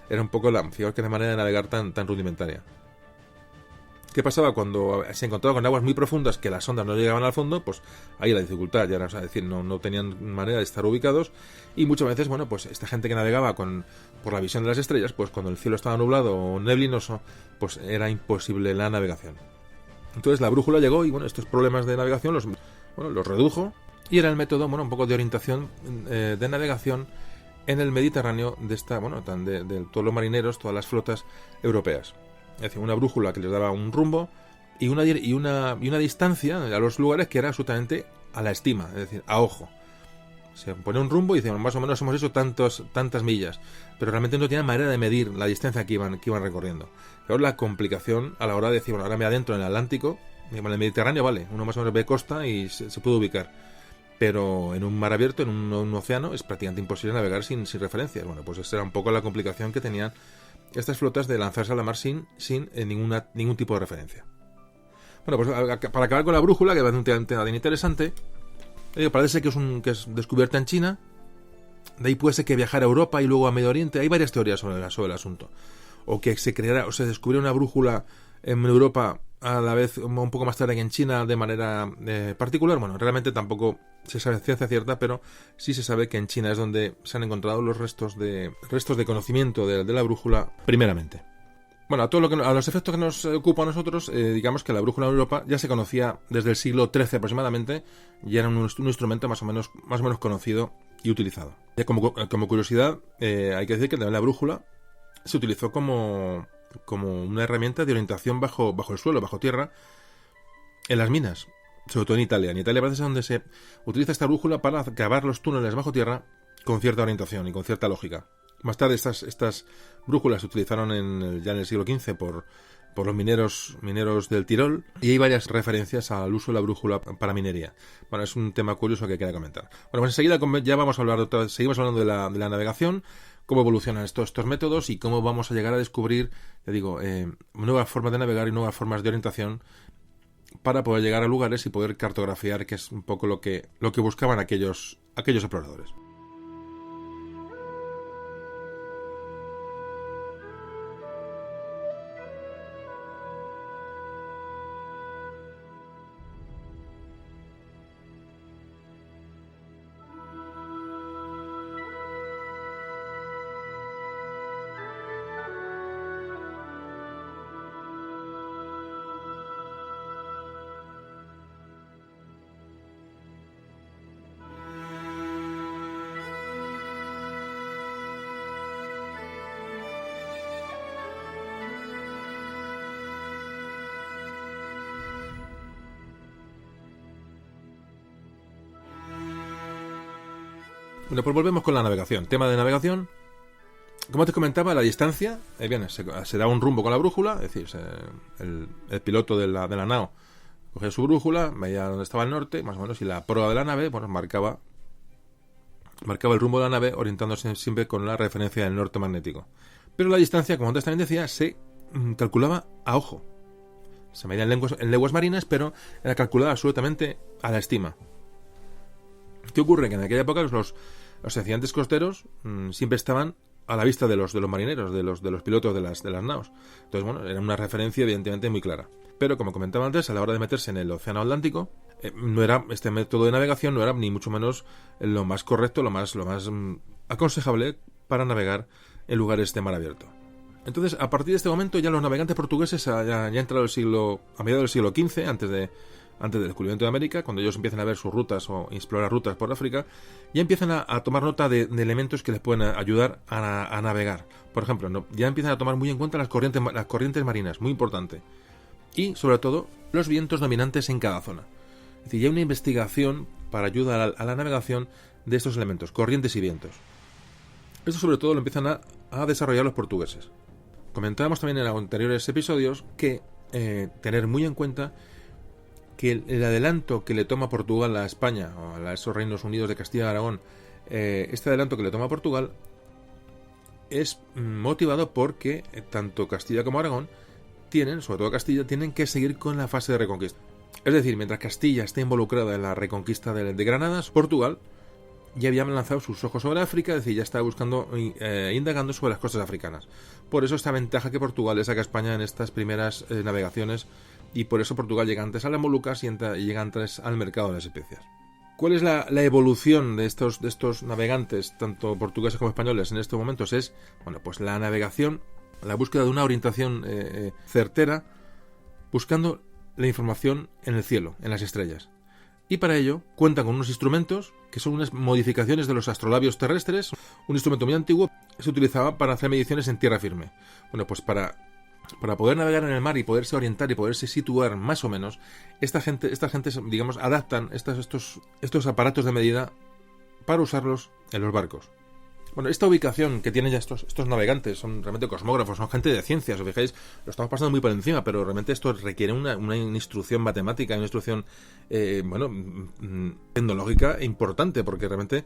Era un poco fijaos que de manera de navegar tan rudimentaria. ¿Qué pasaba cuando se encontraba con aguas muy profundas que las sondas no llegaban al fondo? Pues ahí la dificultad ya era, es decir, no tenían manera de estar ubicados, y muchas veces, pues esta gente que navegaba por la visión de las estrellas, pues cuando el cielo estaba nublado o neblinoso, pues era imposible la navegación. Entonces la brújula llegó y estos problemas de navegación los redujo, y era el método, un poco de orientación de navegación en el Mediterráneo de todos los marineros, todas las flotas europeas. Es decir, una brújula que les daba un rumbo y una distancia a los lugares que era absolutamente a la estima, es decir, a ojo. Se pone un rumbo y dicen, más o menos hemos hecho tantas millas, pero realmente no tenían manera de medir la distancia que iban recorriendo. Pero la complicación a la hora de decir, ahora me adentro en el Atlántico, en el Mediterráneo, vale, uno más o menos ve costa y se puede ubicar. Pero en un mar abierto, en un océano, es prácticamente imposible navegar sin referencias. Bueno, pues esa era un poco la complicación que tenían estas flotas de lanzarse a la mar sin ningún tipo de referencia. Bueno, pues para acabar con la brújula, que es un tema bien interesante, parece que es descubierta en China, de ahí puede ser que viajara a Europa y luego a Medio Oriente. Hay varias teorías sobre el asunto. O que se descubriera una brújula en Europa a la vez un poco más tarde que en China de manera particular. Bueno, realmente tampoco se sabe ciencia cierta, pero sí se sabe que en China es donde se han encontrado los restos de conocimiento de la brújula primeramente. Bueno, a los efectos que nos ocupa a nosotros, digamos que la brújula en Europa ya se conocía desde el siglo XIII aproximadamente, y era un instrumento más o menos conocido y utilizado. Como curiosidad, hay que decir que también la brújula se utilizó como una herramienta de orientación bajo el suelo, bajo tierra, en las minas, sobre todo en Italia. En Italia parece donde se utiliza esta brújula para cavar los túneles bajo tierra con cierta orientación y con cierta lógica. Más tarde estas brújulas se utilizaron ya en el siglo XV por los mineros del Tirol, y hay varias referencias al uso de la brújula para minería. Bueno, es un tema curioso que quería comentar. Bueno, pues enseguida ya vamos a hablar seguimos hablando de la navegación, cómo evolucionan estos métodos y cómo vamos a llegar a descubrir, ya digo, nuevas formas de navegar y nuevas formas de orientación para poder llegar a lugares y poder cartografiar, que es un poco lo que buscaban aquellos exploradores. Bueno, pues volvemos con la navegación. Tema de navegación. Como te comentaba, la distancia, se da un rumbo con la brújula, es decir, el piloto de la nao cogía su brújula, veía dónde estaba el norte, más o menos, y la proa de la nave, marcaba el rumbo de la nave, orientándose siempre con la referencia del norte magnético. Pero la distancia, como antes también decía, se calculaba a ojo. Se medía en leguas marinas, pero era calculada absolutamente a la estima. ¿Qué ocurre? Que en aquella época los accidentes costeros siempre estaban a la vista de los marineros, de los pilotos de las naos. Entonces, era una referencia evidentemente muy clara. Pero, como comentaba antes, a la hora de meterse en el océano Atlántico, este método de navegación no era ni mucho menos lo más correcto, lo más aconsejable para navegar en lugares de mar abierto. Entonces, a partir de este momento, ya los navegantes portugueses, ya entrado a mediados del siglo XV, antes del descubrimiento de América, cuando ellos empiezan a ver sus rutas o explorar rutas por África, ya empiezan a tomar nota de elementos que les pueden ayudar a navegar. Por ejemplo, ya empiezan a tomar muy en cuenta las corrientes marinas, muy importante. Y, sobre todo, los vientos dominantes en cada zona. Es decir, ya hay una investigación para ayudar a la navegación de estos elementos, corrientes y vientos. Esto, sobre todo, lo empiezan a desarrollar los portugueses. Comentábamos también en los anteriores episodios que tener muy en cuenta que el adelanto que le toma Portugal a España, o a esos reinos unidos de Castilla y Aragón, este adelanto que le toma Portugal es motivado porque tanto Castilla como Aragón sobre todo Castilla, tienen que seguir con la fase de reconquista. Es decir, mientras Castilla está involucrada en la reconquista de Granada, Portugal ya había lanzado sus ojos sobre África, es decir, ya estaba buscando, indagando sobre las costas africanas. Por eso esta ventaja que Portugal le saca a España en estas primeras navegaciones, y por eso Portugal llega antes a las Molucas y llega antes al mercado de las especias. ¿Cuál es la evolución de estos navegantes, tanto portugueses como españoles, en estos momentos? Es, pues la navegación, la búsqueda de una orientación certera, buscando la información en el cielo, en las estrellas. Y para ello cuentan con unos instrumentos que son unas modificaciones de los astrolabios terrestres, un instrumento muy antiguo que se utilizaba para hacer mediciones en tierra firme. Pues para poder navegar en el mar y poderse orientar y poderse situar más o menos, esta gente, digamos, adaptan estos aparatos de medida para usarlos en los barcos. Esta ubicación que tienen ya estos navegantes son realmente cosmógrafos, son gente de ciencias, os fijáis, lo estamos pasando muy por encima, pero realmente esto requiere una instrucción matemática, una instrucción tecnológica importante, porque realmente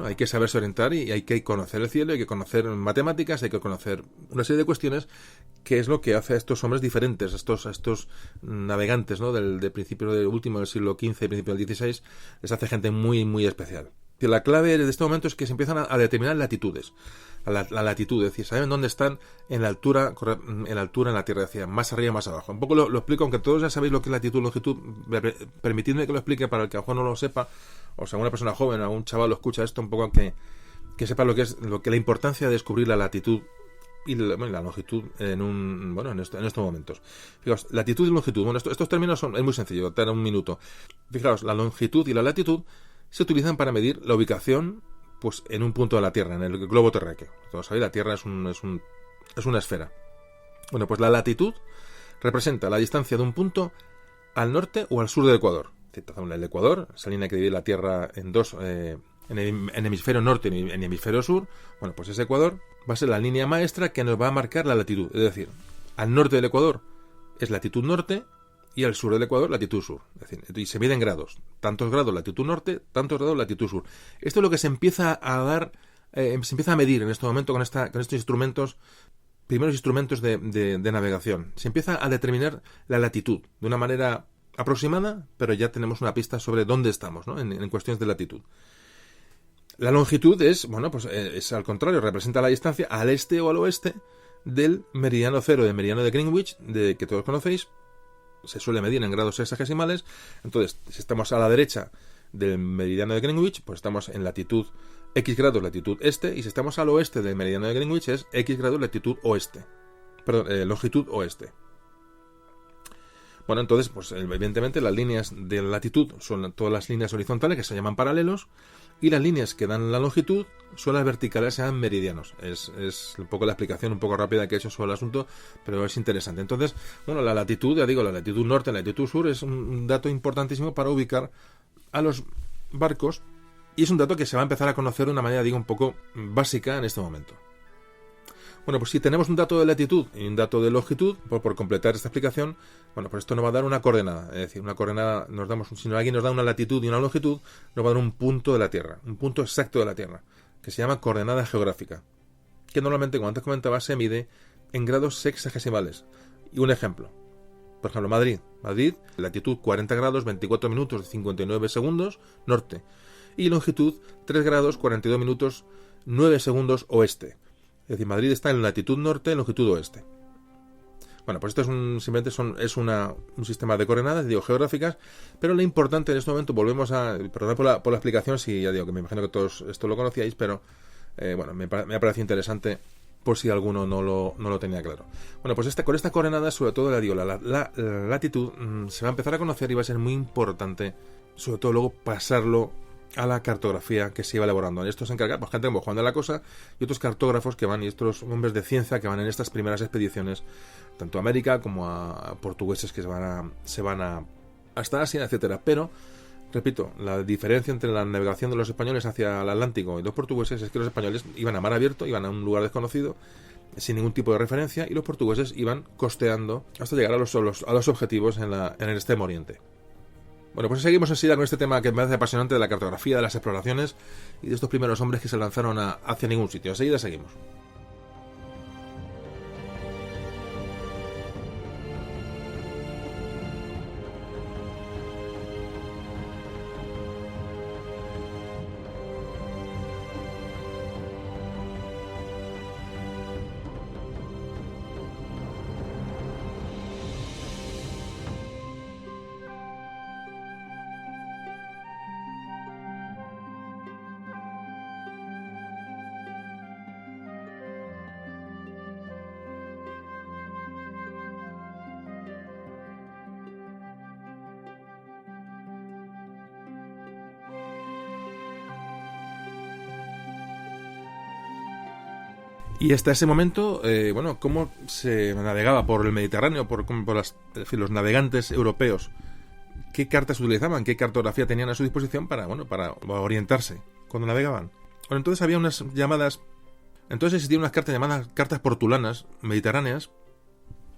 hay que saberse orientar y hay que conocer el cielo, hay que conocer matemáticas, hay que conocer una serie de cuestiones, que es lo que hace a estos hombres diferentes, a estos navegantes, ¿no? del principio del último del siglo XV y principio del XVI, les hace gente muy, muy especial. La clave de este momento es que se empiezan a determinar latitudes. La latitud, es decir, saben dónde están en la altura en la Tierra, decía, más arriba, más abajo. Un poco lo explico, aunque todos ya sabéis lo que es latitud, longitud, permitidme que lo explique para el que a lo mejor no lo sepa, o sea, una persona joven o un chaval lo escucha esto, un poco que sepa lo que es la importancia de descubrir la latitud y la longitud en estos momentos. Fijaos, latitud y longitud, estos términos es muy sencillo, te da un minuto. Fijaos, la longitud y la latitud se utilizan para medir la ubicación, pues, en un punto de la Tierra, en el globo terráqueo. Todos sabéis, la Tierra es una esfera. Pues la latitud representa la distancia de un punto al norte o al sur del Ecuador. El Ecuador, esa línea que divide la Tierra en dos, en el hemisferio norte y en el hemisferio sur, pues ese Ecuador va a ser la línea maestra que nos va a marcar la latitud. Es decir, al norte del Ecuador es latitud norte, y al sur del Ecuador, latitud sur. Es decir, y se mide en grados. Tantos grados latitud norte, tantos grados latitud sur. Esto es lo que se empieza a dar, se empieza a medir en este momento con estos instrumentos, primeros instrumentos de navegación. Se empieza a determinar la latitud de una manera aproximada, pero ya tenemos una pista sobre dónde estamos, ¿no? En cuestiones de latitud. La longitud es al contrario, representa la distancia al este o al oeste del meridiano cero, del meridiano de Greenwich, que todos conocéis. Se suele medir en grados sexagesimales. Entonces, si estamos a la derecha del meridiano de Greenwich, pues estamos en latitud X grados, latitud este, y si estamos al oeste del meridiano de Greenwich es X grados, latitud oeste. Perdón, longitud oeste. Entonces, pues evidentemente las líneas de latitud son todas las líneas horizontales que se llaman paralelos, y las líneas que dan la longitud son las verticales, se llaman meridianos. Es un poco la explicación un poco rápida que he hecho sobre el asunto, pero es interesante. Entonces, la latitud, ya digo, la latitud norte, la latitud sur es un dato importantísimo para ubicar a los barcos, y es un dato que se va a empezar a conocer de una manera, digo, un poco básica en este momento. Pues si tenemos un dato de latitud y un dato de longitud, por completar esta explicación, pues esto nos va a dar una coordenada. Es decir, una coordenada, si alguien nos da una latitud y una longitud, nos va a dar un punto de la Tierra, un punto exacto de la Tierra, que se llama coordenada geográfica, que normalmente, como antes comentaba, se mide en grados sexagesimales. Y un ejemplo, por ejemplo, Madrid, latitud 40 grados, 24 minutos, 59 segundos, norte, y longitud 3 grados, 42 minutos, 9 segundos, oeste. Es decir, Madrid está en latitud norte, longitud oeste. Pues esto es un sistema de coordenadas, geográficas, pero lo importante en este momento, volvemos a, perdón por la explicación, si ya digo que me imagino que todos esto lo conocíais, pero me ha parecido interesante por si alguno no lo tenía claro. Bueno, pues con esta coordenada, sobre todo, le digo, la latitud se va a empezar a conocer y va a ser muy importante, sobre todo luego pasarlo a la cartografía que se iba elaborando. Y esto se encarga, pues, gente como Juan de la Cosa y otros cartógrafos que van, y estos hombres de ciencia que van en estas primeras expediciones, tanto a América como a portugueses que se van hasta Asia, etcétera. Pero, repito, la diferencia entre la navegación de los españoles hacia el Atlántico y los portugueses es que los españoles iban a mar abierto, iban a un lugar desconocido, sin ningún tipo de referencia, y los portugueses iban costeando hasta llegar a los objetivos en el Extremo Oriente. Bueno, pues seguimos enseguida con este tema que me parece apasionante de la cartografía, de las exploraciones y de estos primeros hombres que se lanzaron hacia ningún sitio. Enseguida seguimos. Y hasta ese momento, cómo se navegaba por el Mediterráneo, por los navegantes europeos, qué cartas utilizaban, qué cartografía tenían a su disposición para orientarse cuando navegaban. Bueno, entonces había existían unas cartas llamadas cartas portulanas mediterráneas,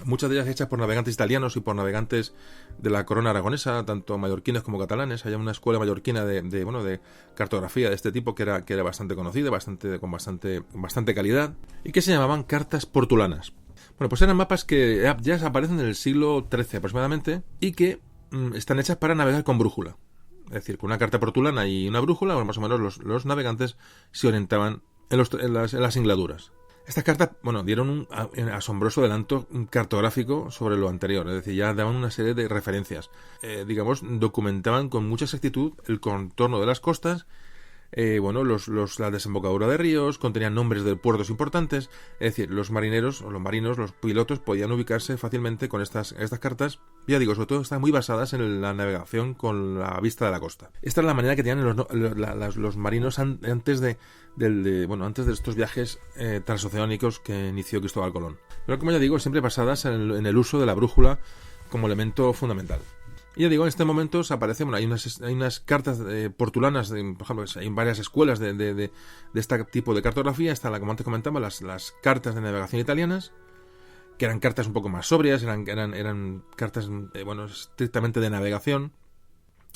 muchas de ellas hechas por navegantes italianos y por navegantes de la corona aragonesa, tanto mallorquines como catalanes. Había una escuela mallorquina de cartografía de este tipo que era bastante conocida, con bastante calidad, y que se llamaban cartas portulanas. Bueno, pues eran mapas que ya aparecen en el siglo XIII aproximadamente y que están hechas para navegar con brújula. Es decir, con una carta portulana y una brújula, más o menos los navegantes se orientaban en las singladuras. Estas cartas, dieron un asombroso adelanto cartográfico sobre lo anterior, es decir, ya daban una serie de referencias. Documentaban con mucha exactitud el contorno de las costas, la desembocadura de ríos, contenían nombres de puertos importantes, es decir, los marinos, los pilotos podían ubicarse fácilmente con estas cartas, ya digo, sobre todo están muy basadas en la navegación con la vista de la costa. Esta es la manera que tenían los marinos antes de estos viajes transoceánicos que inició Cristóbal Colón. Pero como ya digo, siempre basadas en el uso de la brújula como elemento fundamental. Y ya digo, en este momento aparecen, hay unas cartas portulanas, por ejemplo, hay varias escuelas de este tipo de cartografía. Está, como antes comentaba, las cartas de navegación italianas, que eran cartas un poco más sobrias, eran cartas, estrictamente de navegación.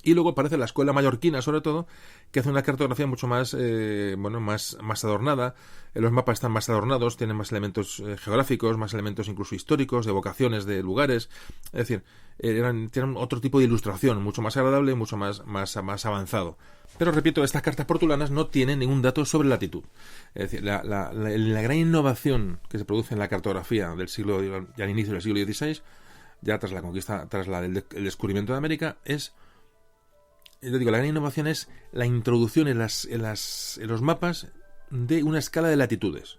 Y luego aparece la escuela mallorquina, sobre todo, que hace una cartografía mucho más más adornada. Los mapas están más adornados, tienen más elementos geográficos, más elementos incluso históricos, de evocaciones de lugares. Es decir, tienen otro tipo de ilustración, mucho más agradable, mucho más avanzado. Pero repito, estas cartas portulanas no tienen ningún dato sobre latitud. Es decir, la gran innovación que se produce en la cartografía ya al inicio del siglo XVI, ya tras la conquista, el descubrimiento de América, la gran innovación es la introducción en los mapas de una escala de latitudes.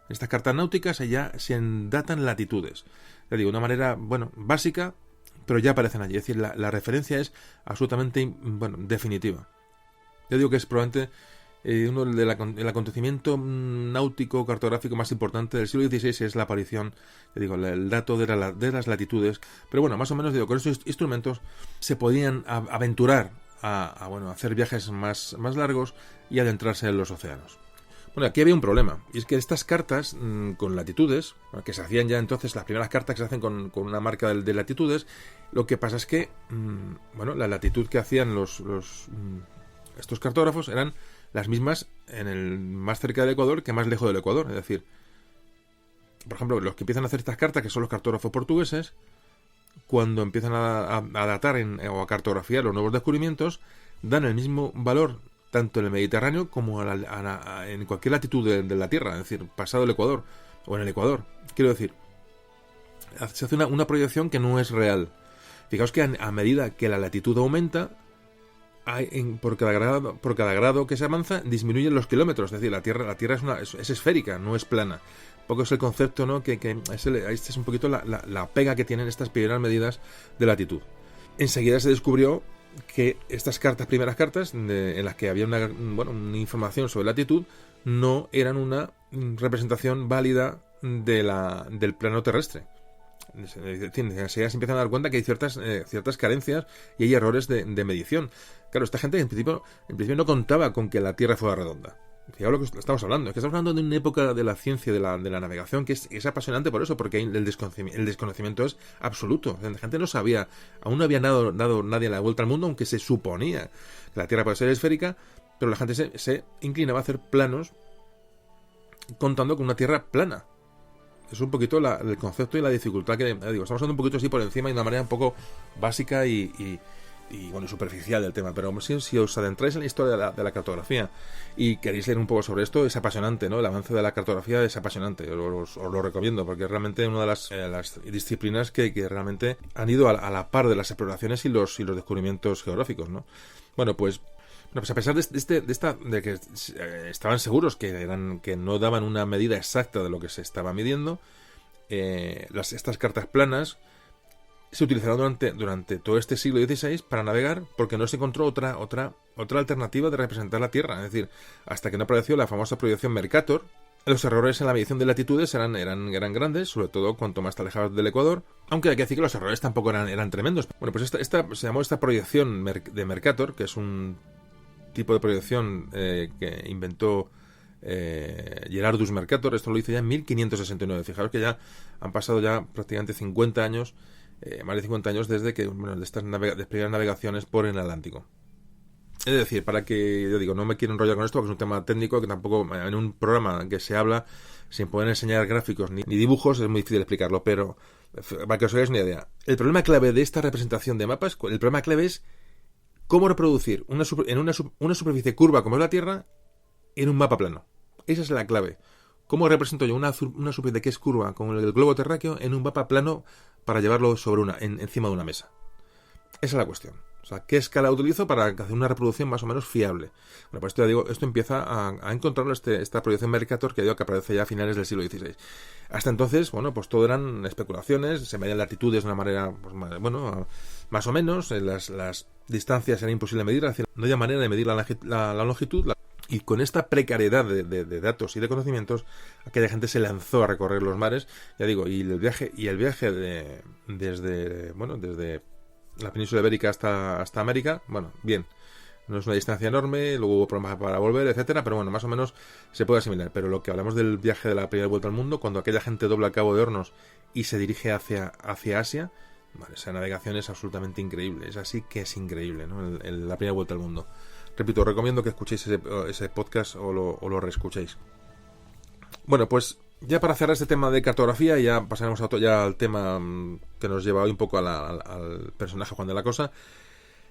Estas cartas náuticas ya se datan latitudes. Ya digo, de una manera, básica, pero ya aparecen allí. Es decir, la referencia es absolutamente, definitiva. Ya digo que es probablemente el acontecimiento náutico cartográfico más importante del siglo XVI es la aparición, el dato de las latitudes. Pero más o menos, con estos instrumentos se podían aventurar a hacer viajes más largos y adentrarse en los océanos. Bueno, aquí había un problema, y es que estas cartas con latitudes, que se hacían ya entonces, las primeras cartas que se hacen con una marca de latitudes, lo que pasa es que la latitud que hacían estos cartógrafos eran las mismas más cerca del Ecuador que más lejos del Ecuador. Es decir, por ejemplo, los que empiezan a hacer estas cartas, que son los cartógrafos portugueses, cuando empiezan a datar o a cartografiar los nuevos descubrimientos, dan el mismo valor tanto en el Mediterráneo como en cualquier latitud de la Tierra, es decir, pasado el Ecuador o en el Ecuador. Quiero decir, se hace una proyección que no es real. Fijaos que a medida que la latitud aumenta, por cada grado que se avanza disminuyen los kilómetros. Es decir, la Tierra es esférica, no es plana. Un poco es el concepto, ¿no? que este es un poquito la pega que tienen estas primeras medidas de latitud. Enseguida se descubrió que estas primeras cartas, en las que había una información sobre latitud, no eran una representación válida del plano terrestre. Enseguida se empiezan a dar cuenta que hay ciertas carencias y hay errores de medición. Claro, esta gente en principio no contaba con que la Tierra fuera redonda. Fijaos lo que estamos hablando. Es que estamos hablando de una época de la ciencia, de la navegación, que es apasionante por eso, porque el desconocimiento es absoluto. La gente no sabía, aún no había dado nadie la vuelta al mundo, aunque se suponía que la Tierra puede ser esférica, pero la gente se inclinaba a hacer planos contando con una Tierra plana. Es un poquito el concepto y la dificultad que digo. Estamos hablando un poquito así por encima y de una manera un poco básica y superficial del tema, pero si os adentráis en la historia de la cartografía y queréis leer un poco sobre esto, es apasionante, ¿no? El avance de la cartografía es apasionante, os lo recomiendo, porque es realmente una de las disciplinas que realmente han ido a la par de las exploraciones y los descubrimientos geográficos, ¿no? Bueno, pues a pesar de que estaban seguros que no daban una medida exacta de lo que se estaba midiendo, estas cartas planas se utilizaron durante todo este siglo XVI para navegar, porque no se encontró otra alternativa de representar la Tierra. Es decir, hasta que no apareció la famosa proyección Mercator, los errores en la medición de latitudes eran grandes, sobre todo cuanto más te alejabas del Ecuador, aunque hay que decir que los errores tampoco eran tremendos. Bueno, pues se llamó esta proyección de Mercator, que es un tipo de proyección que inventó Gerardus Mercator. Esto lo hizo ya en 1569. Fijaros que ya han pasado ya prácticamente 50 años, más de 50 años desde que de estas primeras navegaciones por el Atlántico. Es decir, para que, yo digo, no me quiero enrollar con esto porque es un tema técnico que tampoco, en un programa que se habla sin poder enseñar gráficos ni dibujos, es muy difícil explicarlo, pero para que os hagáis una idea. El problema clave de esta representación de mapas, el problema clave es cómo reproducir una superficie curva como es la Tierra en un mapa plano. Esa es la clave. ¿Cómo represento yo una superficie que es curva como el globo terráqueo en un mapa plano para llevarlo encima de una mesa? Esa es la cuestión. O sea, ¿qué escala utilizo para hacer una reproducción más o menos fiable? Bueno, pues esto empieza a encontrarlo esta proyección Mercator, que digo que aparece ya a finales del siglo XVI. Hasta entonces, bueno, pues todo eran especulaciones, se medían latitudes de una manera, pues, bueno, más o menos, las distancias era imposible medir, no había manera de medir la longitud, y con esta precariedad de datos y de conocimientos, aquella gente se lanzó a recorrer los mares, ya digo, y el viaje desde la península ibérica hasta América, bueno, bien, no es una distancia enorme, luego hubo problemas para volver, etcétera, pero bueno, más o menos se puede asimilar. Pero lo que hablamos del viaje de la primera vuelta al mundo, cuando aquella gente dobla el Cabo de Hornos y se dirige hacia Asia, vale, esa navegación es absolutamente increíble, es así que es increíble, ¿no? La primera vuelta al mundo. Repito, os recomiendo que escuchéis ese podcast o lo reescuchéis. Bueno, pues ya para cerrar este tema de cartografía, ya pasaremos al tema que nos lleva hoy un poco al personaje Juan de la Cosa.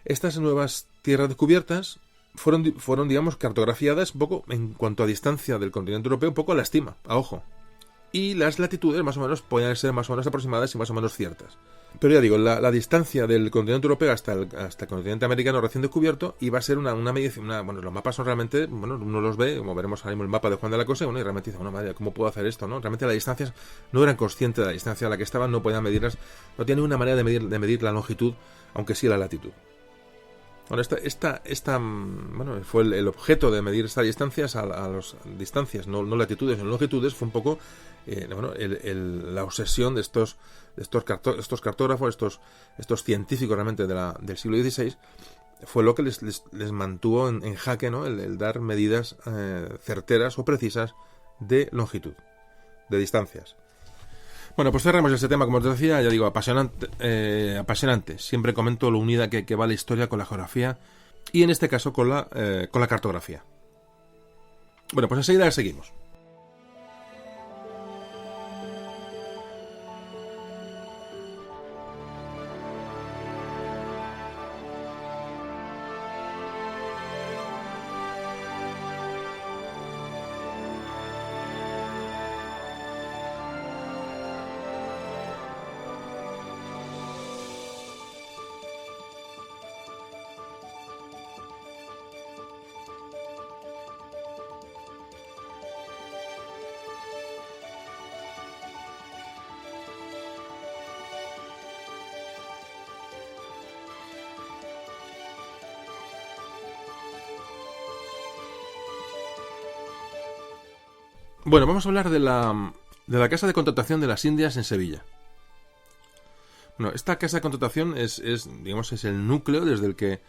Estas nuevas tierras descubiertas fueron, digamos, cartografiadas un poco en cuanto a distancia del continente europeo, un poco a la estima, a ojo. Y las latitudes más o menos podían ser más o menos aproximadas y más o menos ciertas. Pero ya digo, la distancia del continente europeo hasta el continente americano recién descubierto iba a ser una medición. Bueno, los mapas son realmente, bueno, uno los ve, como veremos ahora mismo el mapa de Juan de la Cosa, y realmente dice, bueno, madre, ¿cómo puedo hacer esto? ¿No? Realmente las distancias no eran conscientes de la distancia a la que estaban, no podían medirlas, no tenían ninguna manera de medir la longitud, aunque sí la latitud. Bueno, bueno, fue el objeto de medir estas distancias a las distancias, no latitudes, no longitudes, fue un poco la obsesión de estos cartógrafos, estos científicos realmente del siglo XVI, fue lo que les mantuvo en jaque, ¿no? El dar medidas certeras o precisas de longitud, de distancias. Bueno, pues cerramos este tema, como os decía, ya digo, apasionante. Siempre comento lo unida que va la historia con la geografía y en este caso con la cartografía. Bueno, pues enseguida seguimos. Bueno, vamos a hablar de la casa de contratación de las Indias en Sevilla. Bueno, esta casa de contratación es el núcleo desde el que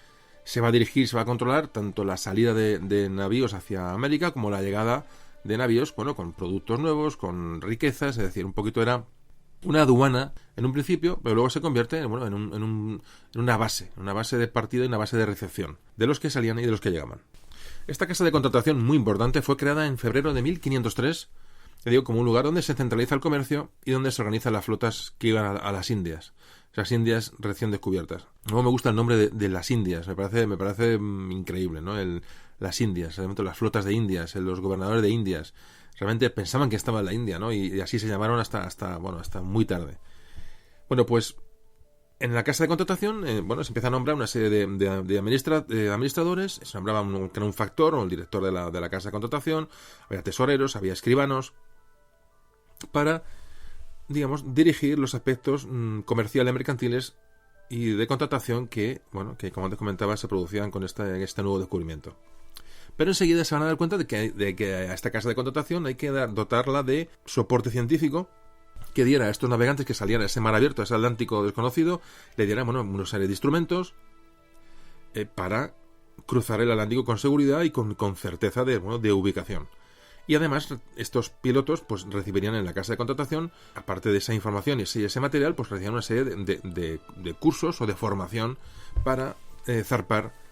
se va a dirigir, se va a controlar tanto la salida de navíos hacia América como la llegada de navíos, bueno, con productos nuevos, con riquezas, es decir, un poquito era una aduana en un principio, pero luego se convierte en una base de partida y una base de recepción de los que salían y de los que llegaban. Esta casa de contratación muy importante fue creada en febrero de 1503, como un lugar donde se centraliza el comercio y donde se organizan las flotas que iban a las Indias, esas Indias recién descubiertas. Luego me gusta el nombre de las Indias, me parece increíble, ¿no? Las Indias, realmente las flotas de Indias, los gobernadores de Indias, realmente pensaban que estaba en la India, ¿no? Y así se llamaron hasta muy tarde. Bueno, pues en la casa de contratación, se empieza a nombrar una serie de administradores. Se nombraba un factor o el director de la casa de contratación. Había tesoreros, había escribanos, para, dirigir los aspectos comerciales, mercantiles y de contratación que, como antes comentaba, se producían con este nuevo descubrimiento. Pero enseguida se van a dar cuenta de que a esta casa de contratación hay que dotarla de soporte científico que diera a estos navegantes que salían a ese mar abierto, a ese Atlántico desconocido, le diera una serie de instrumentos para cruzar el Atlántico con seguridad y con certeza de ubicación. Y además estos pilotos pues recibirían en la casa de contratación, aparte de esa información y ese material, pues recibían una serie de cursos o de formación para zarpar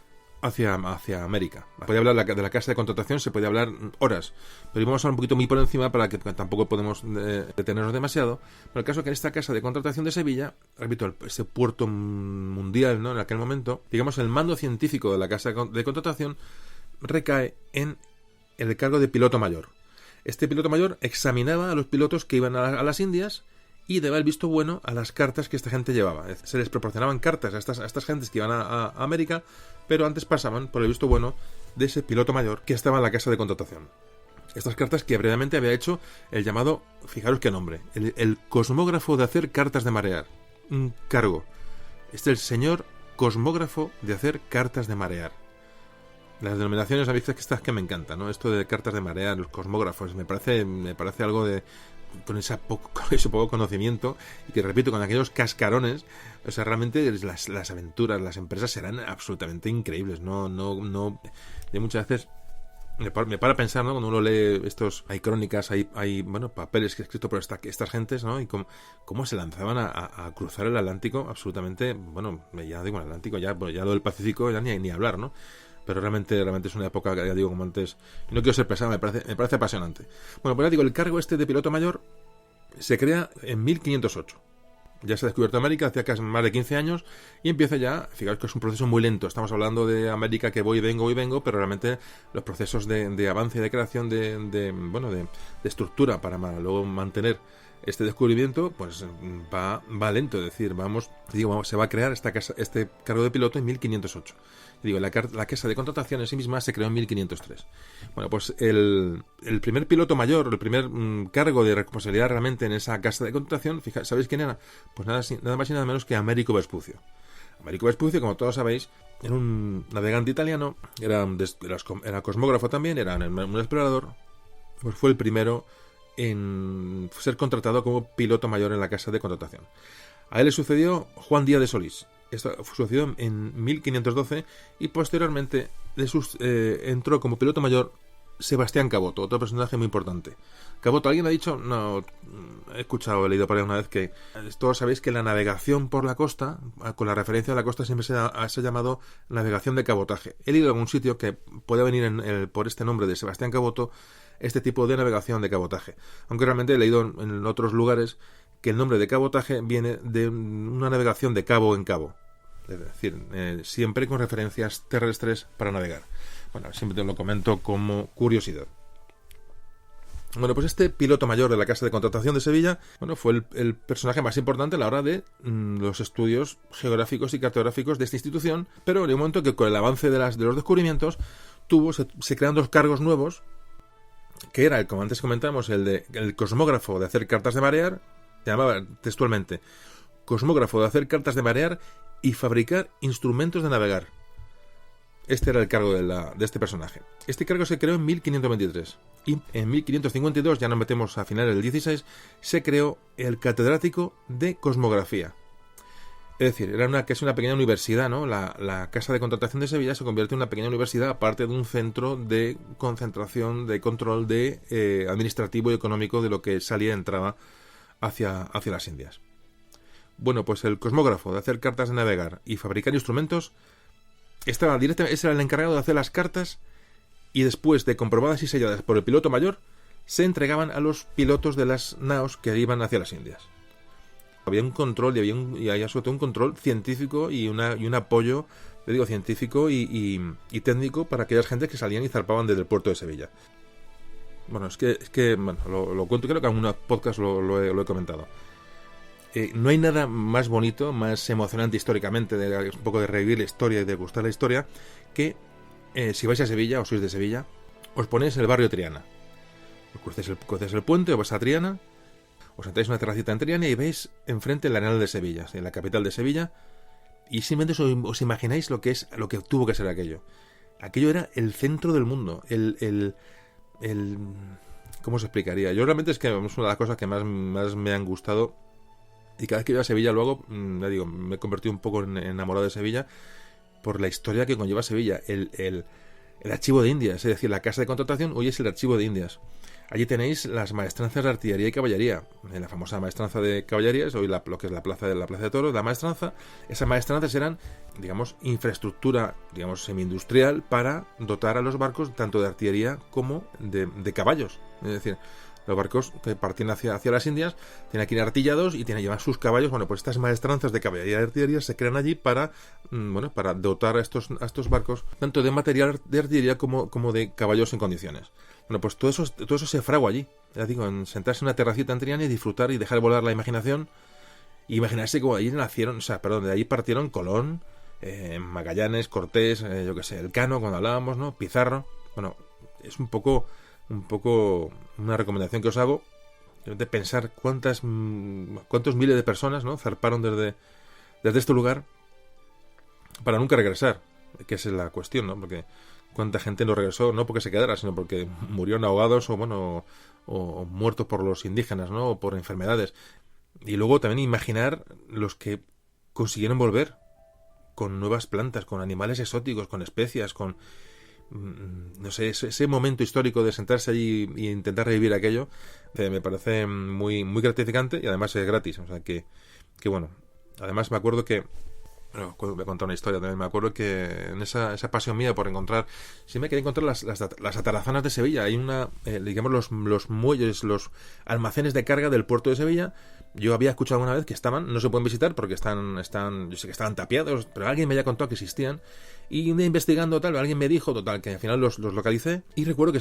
hacia América. Podría hablar de la casa de contratación, se puede hablar horas, pero vamos a hablar un poquito muy por encima para que tampoco podemos detenernos demasiado. Pero el caso es que en esta casa de contratación de Sevilla, repito, ese puerto mundial, ¿no? En aquel momento, el mando científico de la casa de contratación recae en el cargo de piloto mayor. Este piloto mayor examinaba a los pilotos que iban a las Indias y daba el visto bueno a las cartas que esta gente llevaba. Se les proporcionaban cartas a estas gentes que iban a América, pero antes pasaban por el visto bueno de ese piloto mayor que estaba en la casa de contratación. Estas cartas que previamente había hecho el llamado, fijaros qué nombre, el cosmógrafo de hacer cartas de marear. Un cargo. Este es el señor cosmógrafo de hacer cartas de marear. Las denominaciones a veces que me encantan, ¿no? Esto de cartas de marear, los cosmógrafos, me parece algo de con ese poco conocimiento y que, repito, con aquellos cascarones, o sea, realmente las aventuras, las empresas serán absolutamente increíbles. No de muchas veces me para pensar, ¿no? Cuando uno lee hay crónicas, hay papeles que escritos por estas gentes, ¿no? Y cómo se lanzaban a cruzar el Atlántico absolutamente, ya digo el Atlántico, ya lo del Pacífico ya ni hablar, ¿no? Pero realmente es una época que, ya digo, como antes, no quiero ser pesado, me parece apasionante. Bueno, pues ya digo, el cargo de piloto mayor se crea en 1508. Ya se ha descubierto América hace casi más de 15 años y empieza ya, fijaos que es un proceso muy lento. Estamos hablando de América que voy y vengo, pero realmente los procesos de avance y de creación de estructura para luego mantener este descubrimiento, pues va lento. Es decir, se va a crear este cargo de piloto en 1508. La casa de contratación en sí misma se creó en 1503. Bueno, pues el primer piloto mayor, el primer cargo de responsabilidad realmente en esa casa de contratación, ¿sabéis quién era? Pues nada más y nada menos que Américo Vespucio. Américo Vespucio, como todos sabéis, era un navegante italiano, era cosmógrafo también, era un explorador, pues fue el primero en ser contratado como piloto mayor en la casa de contratación. A él le sucedió Juan Díaz de Solís. Esto sucedió en 1512 y posteriormente entró como piloto mayor Sebastián Caboto, otro personaje muy importante. Caboto, alguien ha dicho, no, he leído por ahí una vez que todos sabéis que la navegación por la costa, con la referencia a la costa, siempre se ha llamado navegación de cabotaje. He leído en algún sitio que puede venir por este nombre de Sebastián Caboto este tipo de navegación de cabotaje, aunque realmente he leído en otros lugares que el nombre de cabotaje viene de una navegación de cabo en cabo, es decir, siempre con referencias terrestres para navegar. Bueno, siempre te lo comento como curiosidad. Bueno, pues este piloto mayor de la casa de contratación de Sevilla, fue el personaje más importante a la hora de los estudios geográficos y cartográficos de esta institución, pero en un momento que con el avance de los descubrimientos se crean dos cargos nuevos, que era, como antes comentamos, el cosmógrafo de hacer cartas de marear. Se llamaba textualmente cosmógrafo de hacer cartas de marear y fabricar instrumentos de navegar. Este era el cargo de este personaje. Este cargo se creó en 1523. Y en 1552, ya nos metemos a finales del 16, se creó el catedrático de cosmografía. Es decir, era casi una pequeña universidad, ¿no? La Casa de Contratación de Sevilla se convierte en una pequeña universidad, aparte de un centro de concentración, de control de administrativo y económico de lo que salía y entraba hacia las Indias. Bueno, pues el cosmógrafo de hacer cartas de navegar y fabricar instrumentos estaba directamente, ese era el encargado de hacer las cartas, y después de comprobadas y selladas por el piloto mayor, se entregaban a los pilotos de las naos que iban hacia las Indias. Había un control y había sobre todo un control científico y un apoyo, le digo, científico y técnico para aquellas gentes que salían y zarpaban desde el puerto de Sevilla. Bueno, es que bueno, lo cuento, creo que en un podcast lo he comentado. No hay nada más bonito, más emocionante históricamente, un poco de revivir la historia y de gustar la historia, que si vais a Sevilla o sois de Sevilla, os ponéis en el barrio Triana. Crucéis el puente o vais a Triana, os sentáis en una terracita en Triana y veis enfrente el Arenal de Sevilla, en la capital de Sevilla, y simplemente os imagináis lo que tuvo que ser aquello. Aquello era el centro del mundo, ¿cómo se explicaría? Yo realmente es que es una de las cosas que más me han gustado, y cada vez que iba a Sevilla luego, ya digo, me he convertido un poco en enamorado de Sevilla por la historia que conlleva Sevilla. El archivo de Indias, es decir, la casa de contratación hoy es el archivo de Indias. Allí tenéis las maestranzas de artillería y caballería. La famosa maestranza de caballería es hoy lo que es la plaza de Toros, la maestranza. Esas maestranzas eran, digamos, infraestructura, digamos, semi-industrial para dotar a los barcos tanto de artillería como de caballos. Es decir, los barcos que partían hacia las Indias tienen que ir artillados y llevan sus caballos. Bueno, pues estas maestranzas de caballería y de artillería se crean allí para dotar a estos barcos tanto de material de artillería como de caballos en condiciones. Bueno, pues todo eso se fragua allí. Ya digo, en sentarse en una terracita en Triana y disfrutar y dejar volar la imaginación. Y imaginarse como de ahí partieron Colón, Magallanes, Cortés, yo qué sé, Elcano, cuando hablábamos, ¿no? Pizarro. Bueno, es un poco una recomendación que os hago de pensar cuántos miles de personas, ¿no?, zarparon desde este lugar para nunca regresar, que esa es la cuestión, ¿no? Porque cuánta gente no regresó, no porque se quedara, sino porque murieron ahogados o muertos por los indígenas, ¿no?, o por enfermedades. Y luego también imaginar los que consiguieron volver con nuevas plantas, con animales exóticos, con especias, con no sé, ese momento histórico de sentarse allí e intentar revivir aquello, me parece muy, muy gratificante, y además es gratis. O sea que bueno, además me acuerdo que, bueno, voy a contar una historia también. Me acuerdo que en esa pasión mía por encontrar, sí me quería encontrar las atarazanas de Sevilla. Hay digamos, los muelles, los almacenes de carga del puerto de Sevilla. Yo había escuchado alguna vez que no se pueden visitar porque están, yo sé que estaban tapiados, pero alguien me había contado que existían. Y un día investigando alguien me dijo, que al final los localicé, y recuerdo que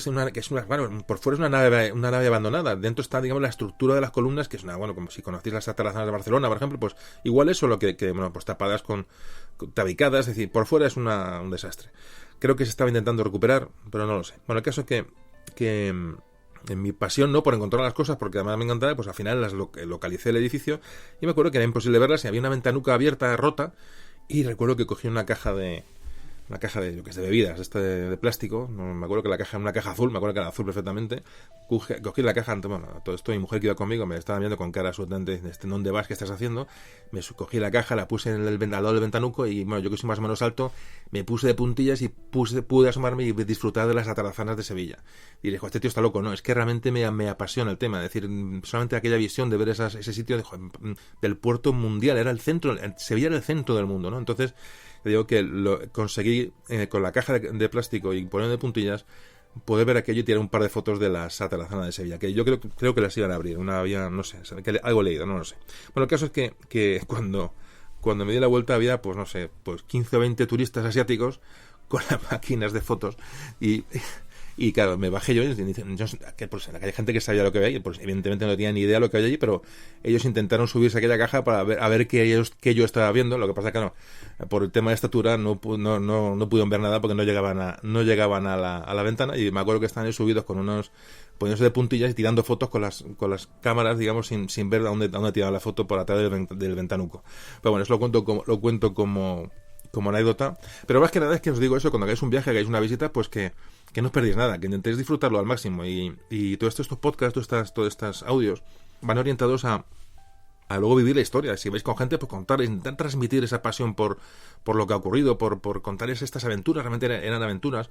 bueno, por fuera es una nave abandonada. Dentro está, digamos, la estructura de las columnas, que es bueno, como si conocéis las atarazanas de Barcelona, por ejemplo, pues igual eso, lo que bueno, pues tapadas con tabicadas, es decir, por fuera es un desastre. Creo que se estaba intentando recuperar, pero no lo sé. Bueno, el caso es que en mi pasión, no por encontrar las cosas, porque además me encantaba, pues al final localicé el edificio, y me acuerdo que era imposible verlas, y había una ventanuca abierta, rota, y recuerdo que cogí una caja de bebidas, de plástico. No, me acuerdo que la caja era una caja azul, me acuerdo que era azul perfectamente. Cogí la caja, bueno, todo esto mi mujer que iba conmigo me estaba viendo con cara absolutamente, ¿dónde vas? ¿Qué estás haciendo? Me cogí la caja, la puse al lado del ventanuco, y bueno, yo que soy más o menos alto, me puse de puntillas y pude asomarme y disfrutar de las atarazanas de Sevilla. Y dije, este tío está loco. No, es que realmente me apasiona el tema, es decir, solamente aquella visión de ver ese sitio del puerto mundial, era el centro, Sevilla era el centro del mundo, ¿no? Entonces digo que conseguí con la caja de plástico y poniendo de puntillas poder ver aquello y tirar un par de fotos de las atarazanas de Sevilla, que yo creo que las iban a abrir, no sé, algo leído, no lo sé. Bueno, el caso es que cuando me di la vuelta había, pues no sé, pues 15 o 20 turistas asiáticos con las máquinas de fotos, y claro, me bajé yo y dicen, pues hay gente que sabía lo que había allí, pues evidentemente no tenía ni idea de lo que había allí, pero ellos intentaron subirse a aquella caja para ver qué yo estaba viendo. Lo que pasa que no, por el tema de estatura no pudieron ver nada porque no llegaban a la ventana, y me acuerdo que estaban subidos con poniéndose de puntillas y tirando fotos con las cámaras, digamos, sin ver a dónde tiraban la foto por atrás del ventanuco. Pero bueno, eso lo cuento como como anécdota. Pero más que nada es que os digo eso, cuando hagáis un viaje, hagáis una visita, pues que no os perdéis nada, que intentéis disfrutarlo al máximo. Y todo esto, estos podcasts, todos estos audios, van orientados a luego vivir la historia. Si vais con gente, pues contar, intentar transmitir esa pasión por lo que ha ocurrido, por contarles estas aventuras. Realmente eran aventuras.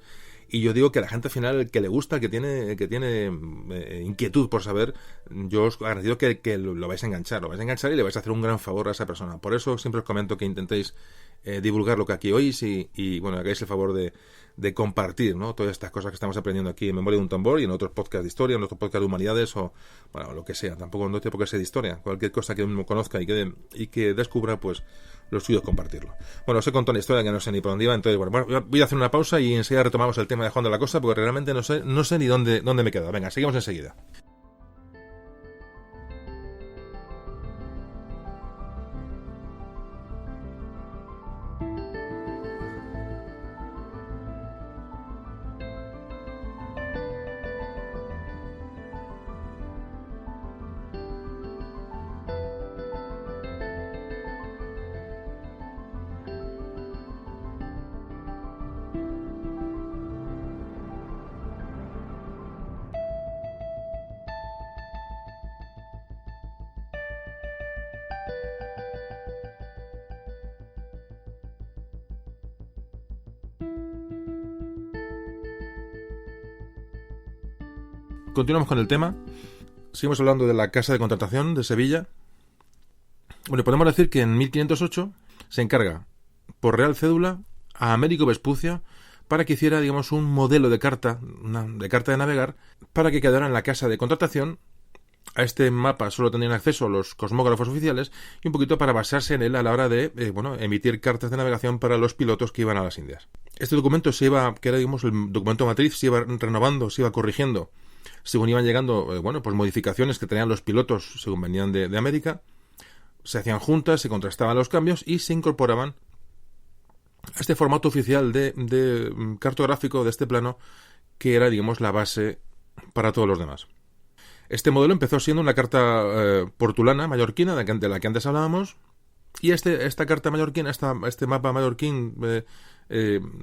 Y yo digo que a la gente al final, que le gusta, que tiene inquietud por saber, yo os agradezco que lo vais a enganchar. Lo vais a enganchar y le vais a hacer un gran favor a esa persona. Por eso siempre os comento que intentéis divulgar lo que aquí oís y bueno, hagáis el favor de compartir, ¿no? Todas estas cosas que estamos aprendiendo aquí en Memoria de un Tambor y en otros podcasts de historia, en otros podcasts de humanidades o, bueno, lo que sea. Tampoco no tiene por qué ser de historia. Cualquier cosa que uno conozca y que descubra, pues lo suyo es compartirlo. Bueno, os he contado una historia que no sé ni por dónde iba, entonces, bueno, voy a hacer una pausa y enseguida retomamos el tema de Juan de la Cosa, porque realmente no sé ni dónde me he quedado. Venga, seguimos enseguida. Continuamos con el tema. Seguimos hablando de la Casa de Contratación de Sevilla. Bueno, podemos decir que en 1508 se encarga por Real Cédula a Américo Vespucia para que hiciera, digamos, un modelo de carta, de carta de navegar, para que quedara en la Casa de Contratación. A este mapa solo tenían acceso los cosmógrafos oficiales y un poquito para basarse en él a la hora de emitir cartas de navegación para los pilotos que iban a las Indias. Este documento que era, digamos, el documento matriz, se iba renovando, se iba corrigiendo según iban llegando, pues modificaciones que tenían los pilotos según venían de América. Se hacían juntas, se contrastaban los cambios y se incorporaban a este formato oficial de cartográfico de este plano, que era, digamos, la base para todos los demás. Este modelo empezó siendo una carta portulana mallorquina, de la que antes hablábamos, y esta carta mallorquina, este mapa mallorquín,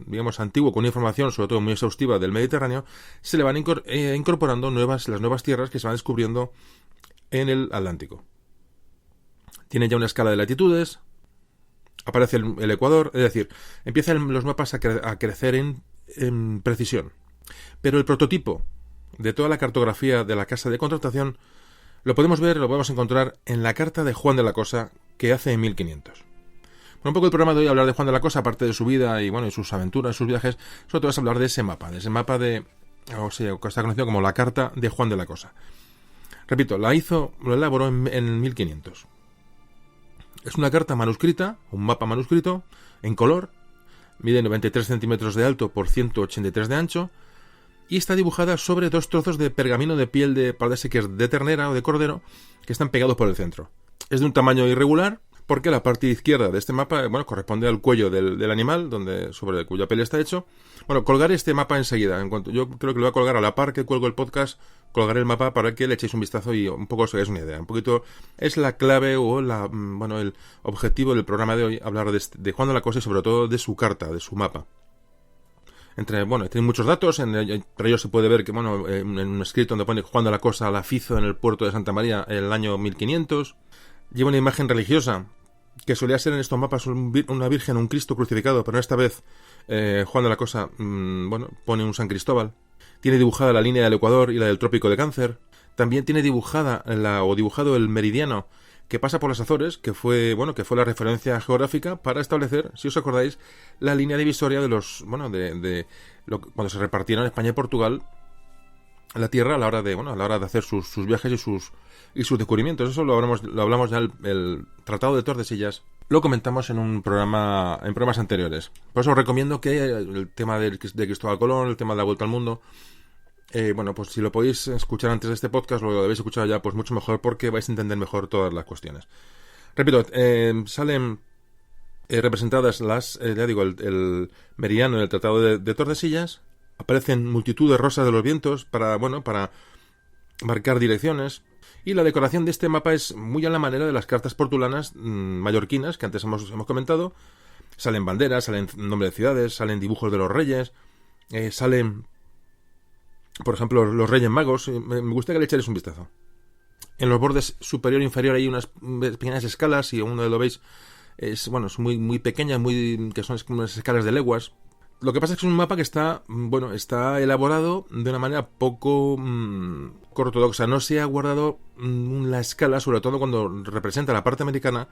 digamos, antiguo, con una información sobre todo muy exhaustiva del Mediterráneo, se le van incorporando las nuevas tierras que se van descubriendo en el Atlántico. Tiene ya una escala de latitudes, aparece el Ecuador, es decir, empiezan los mapas a crecer en precisión. Pero el prototipo de toda la cartografía de la Casa de Contratación lo podemos encontrar en la carta de Juan de la Cosa, que hace en 1500. Bueno, un poco el programa de hoy hablar de Juan de la Cosa, aparte de su vida y y sus aventuras, sus viajes, sobre todo vas a hablar de ese mapa que está conocido como la Carta de Juan de la Cosa. Repito, lo elaboró en 1500. Es una carta manuscrita, un mapa manuscrito, en color, mide 93 centímetros de alto por 183 de ancho, y está dibujada sobre 2 trozos de pergamino de piel parece que es de ternera o de cordero, que están pegados por el centro. Es de un tamaño irregular, porque la parte izquierda de este mapa, corresponde al cuello del animal, sobre cuya piel está hecho. Bueno, colgaré este mapa enseguida. Yo creo que lo voy a colgar a la par que cuelgo el podcast, colgaré el mapa para que le echéis un vistazo y un poco os hagáis una idea. Un poquito es la clave o el objetivo del programa de hoy, hablar de Juan de la Cosa y sobre todo de su carta, de su mapa. Tiene muchos datos, entre ellos se puede ver que, en un escrito donde pone Juan de la Cosa la hizo en el puerto de Santa María en el año 1500. Lleva una imagen religiosa, que solía ser en estos mapas una virgen, un Cristo crucificado, pero esta vez Juan de la Cosa pone un San Cristóbal. Tiene dibujada la línea del Ecuador y la del Trópico de Cáncer. También tiene dibujado el meridiano que pasa por las Azores, que fue la referencia geográfica para establecer, si os acordáis, la línea divisoria de cuando se repartieron España y Portugal la tierra a la hora de hacer sus viajes y sus descubrimientos. Eso lo hablamos ya el Tratado de Tordesillas, lo comentamos en programas anteriores. Por eso os recomiendo que el tema de Cristóbal Colón, el tema de la Vuelta al Mundo, pues si lo podéis escuchar antes de este podcast, lo habéis escuchado ya, pues mucho mejor, porque vais a entender mejor todas las cuestiones. Repito, salen representadas el meridiano del Tratado de Tordesillas. Aparecen multitud de rosas de los vientos para marcar direcciones. Y la decoración de este mapa es muy a la manera de las cartas portulanas mallorquinas que antes hemos comentado. Salen banderas, salen nombres de ciudades, salen dibujos de los reyes, salen, por ejemplo, los Reyes Magos. Me gustaría que le echarais un vistazo. En los bordes superior e inferior hay unas pequeñas escalas, y uno de lo veis es muy, muy pequeña, que son como unas escalas de leguas. Lo que pasa es que es un mapa que está elaborado de una manera poco ortodoxa. No se ha guardado la escala, sobre todo cuando representa la parte americana.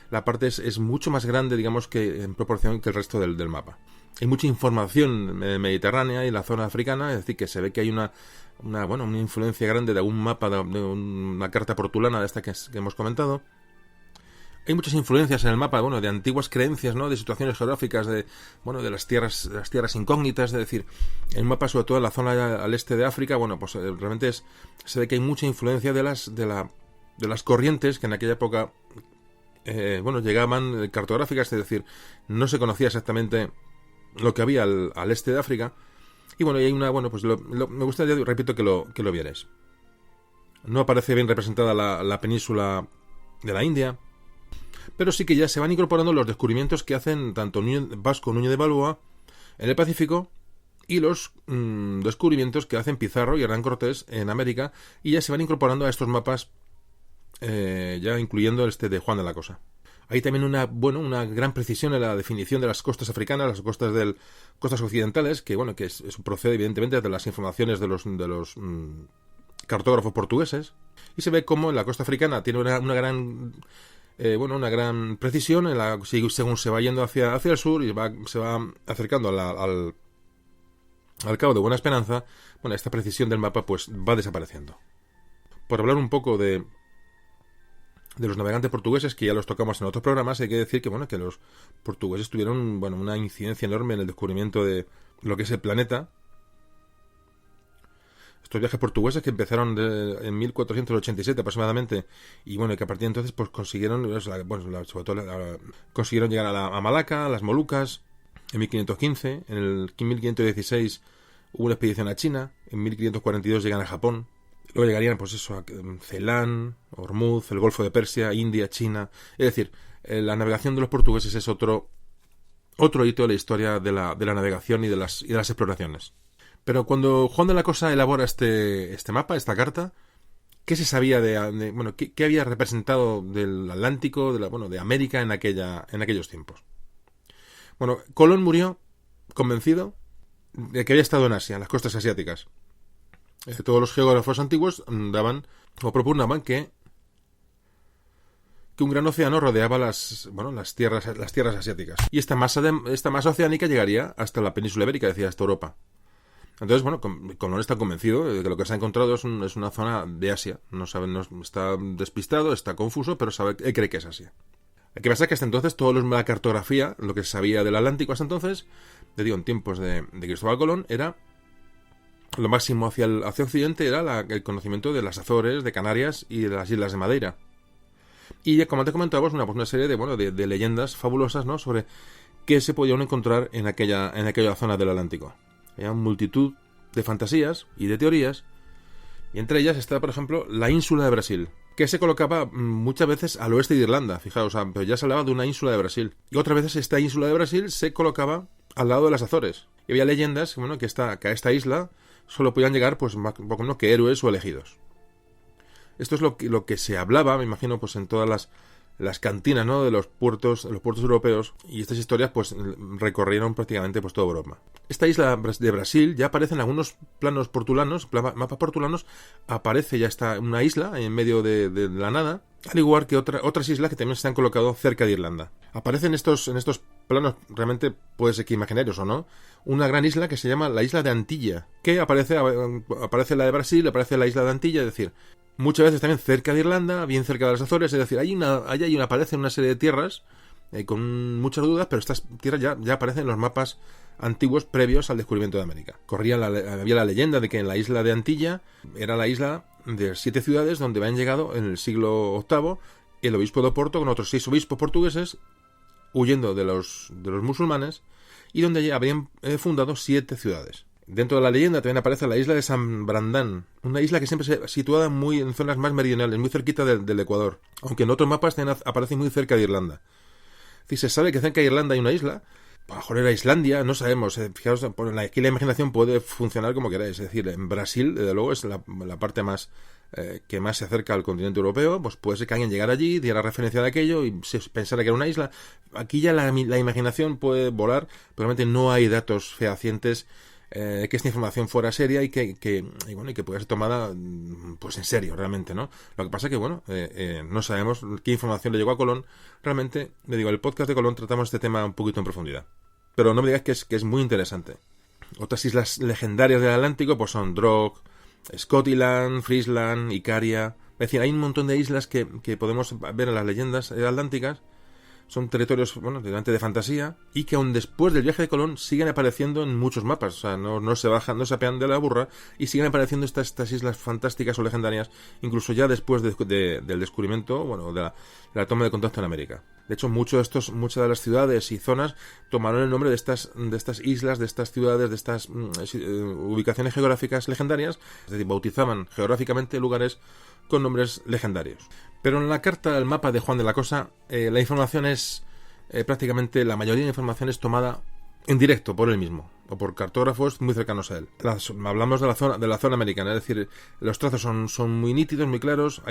La parte es mucho más grande, digamos, que en proporción que el resto del mapa. Hay mucha información mediterránea y la zona africana, es decir, que se ve que hay una influencia grande de algún mapa, de una carta portulana de esta que hemos comentado. Hay muchas influencias en el mapa, de antiguas creencias, ¿no? De situaciones geográficas, de las tierras incógnitas, es decir, el mapa, sobre todo en la zona al este de África, realmente se ve que hay mucha influencia de las corrientes que en aquella época llegaban cartográficas, es decir, no se conocía exactamente lo que había al este de África. Y y hay me gustaría, repito, que lo vierais. No aparece bien representada la península de la India, pero sí que ya se van incorporando los descubrimientos que hacen tanto Vasco Núñez de Balboa en el Pacífico y los descubrimientos que hacen Pizarro y Hernán Cortés en América, y ya se van incorporando a estos mapas, ya incluyendo este de Juan de la Cosa. Hay también una gran precisión en la definición de las costas africanas, las costas occidentales, que eso procede evidentemente de las informaciones de los cartógrafos portugueses, y se ve como en la costa africana tiene una gran precisión según se va yendo hacia el sur y se va acercando al Cabo de Buena Esperanza. Esta precisión del mapa pues va desapareciendo. Por hablar un poco de los navegantes portugueses, que ya los tocamos en otros programas, hay que decir que los portugueses tuvieron una incidencia enorme en el descubrimiento de lo que es el planeta. Estos viajes portugueses que empezaron en 1487 aproximadamente, y que a partir de entonces pues consiguieron consiguieron llegar a Malaca, a las Molucas en 1515. En 1516 hubo una expedición a China. En 1542 llegan a Japón. Luego llegarían a Ceilán, Hormuz, el Golfo de Persia, India, China. Es decir, la navegación de los portugueses es otro hito de la historia de la navegación y de las exploraciones. Pero cuando Juan de la Cosa elabora este mapa, esta carta, ¿qué se sabía qué había representado del Atlántico, de América en aquellos tiempos? Colón murió convencido de que había estado en Asia, en las costas asiáticas. Todos los geógrafos antiguos daban o propugnaban que un gran océano rodeaba las tierras asiáticas, y esta masa oceánica llegaría hasta la península ibérica, decía, hasta Europa. Entonces, Colón está convencido de que lo que se ha encontrado es una zona de Asia. No está despistado, está confuso, pero cree que es Asia. Hay que pensar que hasta entonces la cartografía, lo que se sabía del Atlántico hasta entonces, en tiempos de Cristóbal Colón, era lo máximo hacia Occidente, era el conocimiento de las Azores, de Canarias y de las Islas de Madeira. Y como antes comentábamos, una serie de leyendas fabulosas, ¿no?, sobre qué se podían encontrar en aquella zona del Atlántico. Hay multitud de fantasías y de teorías, y entre ellas está, por ejemplo, la ínsula de Brasil, que se colocaba muchas veces al oeste de Irlanda, fijaos, pero ya se hablaba de una ínsula de Brasil. Y otras veces esta ínsula de Brasil se colocaba al lado de las Azores. Y había leyendas que a esta isla solo podían llegar que héroes o elegidos. Esto es lo que se hablaba, me imagino, en todas las cantinas, ¿no?, de los puertos europeos, y estas historias recorrieron prácticamente toda Europa. Esta isla de Brasil ya aparece en algunos planos portulanos, mapas portulanos, aparece ya una isla en medio de la nada, al igual que otras islas que también se han colocado cerca de Irlanda. Aparecen en estos planos, realmente puede ser que imaginarios o no, una gran isla que se llama la isla de Antilla, que aparece la de Brasil, aparece la isla de Antilla, es decir, muchas veces también cerca de Irlanda, bien cerca de las Azores, es decir, aparecen una serie de tierras con muchas dudas, pero estas tierras ya aparecen en los mapas antiguos previos al descubrimiento de América. Había la leyenda de que en la isla de Antilla era la isla de 7 ciudades donde habían llegado en el siglo VIII el obispo de Oporto con otros 6 obispos portugueses huyendo de los musulmanes, y donde habían fundado 7 ciudades. Dentro de la leyenda también aparece la isla de San Brandán, una isla que siempre se situada muy en zonas más meridionales, muy cerquita del Ecuador, aunque en otros mapas también aparece muy cerca de Irlanda. decir, se sabe que cerca de Irlanda hay una isla. A lo mejor era Islandia, no sabemos. Fijaos, aquí la imaginación puede funcionar como queráis. Es decir, en Brasil, desde luego, es la parte más que más se acerca al continente europeo. Pues puede ser que alguien llegara allí, diera referencia de aquello y se pensara que era una isla. Aquí ya la imaginación puede volar, pero realmente no hay datos fehacientes que esta información fuera seria y que pueda ser tomada pues en serio realmente, ¿no? Lo que pasa es que no sabemos qué información le llegó a Colón. Realmente, le digo, el podcast de Colón tratamos este tema un poquito en profundidad, pero no me digas que es muy interesante. Otras islas legendarias del Atlántico pues son Drog, Scotland, Friesland, Icaria. Es decir, hay un montón de islas que podemos ver en las leyendas atlánticas. Son territorios, realmente de fantasía, y que aún después del viaje de Colón siguen apareciendo en muchos mapas. O sea, no se bajan, no se apean de la burra, y siguen apareciendo estas islas fantásticas o legendarias, incluso ya después del descubrimiento, de la toma de contacto en América. De hecho, muchas de las ciudades y zonas tomaron el nombre de estas islas, de estas ciudades, de estas ubicaciones geográficas legendarias, es decir, bautizaban geográficamente lugares con nombres legendarios. Pero en la carta, el mapa de Juan de la Cosa, la información es prácticamente, la mayoría de la información es tomada en directo por él mismo o por cartógrafos muy cercanos a él. Hablamos de la zona americana, es decir, los trazos son muy nítidos, muy claros,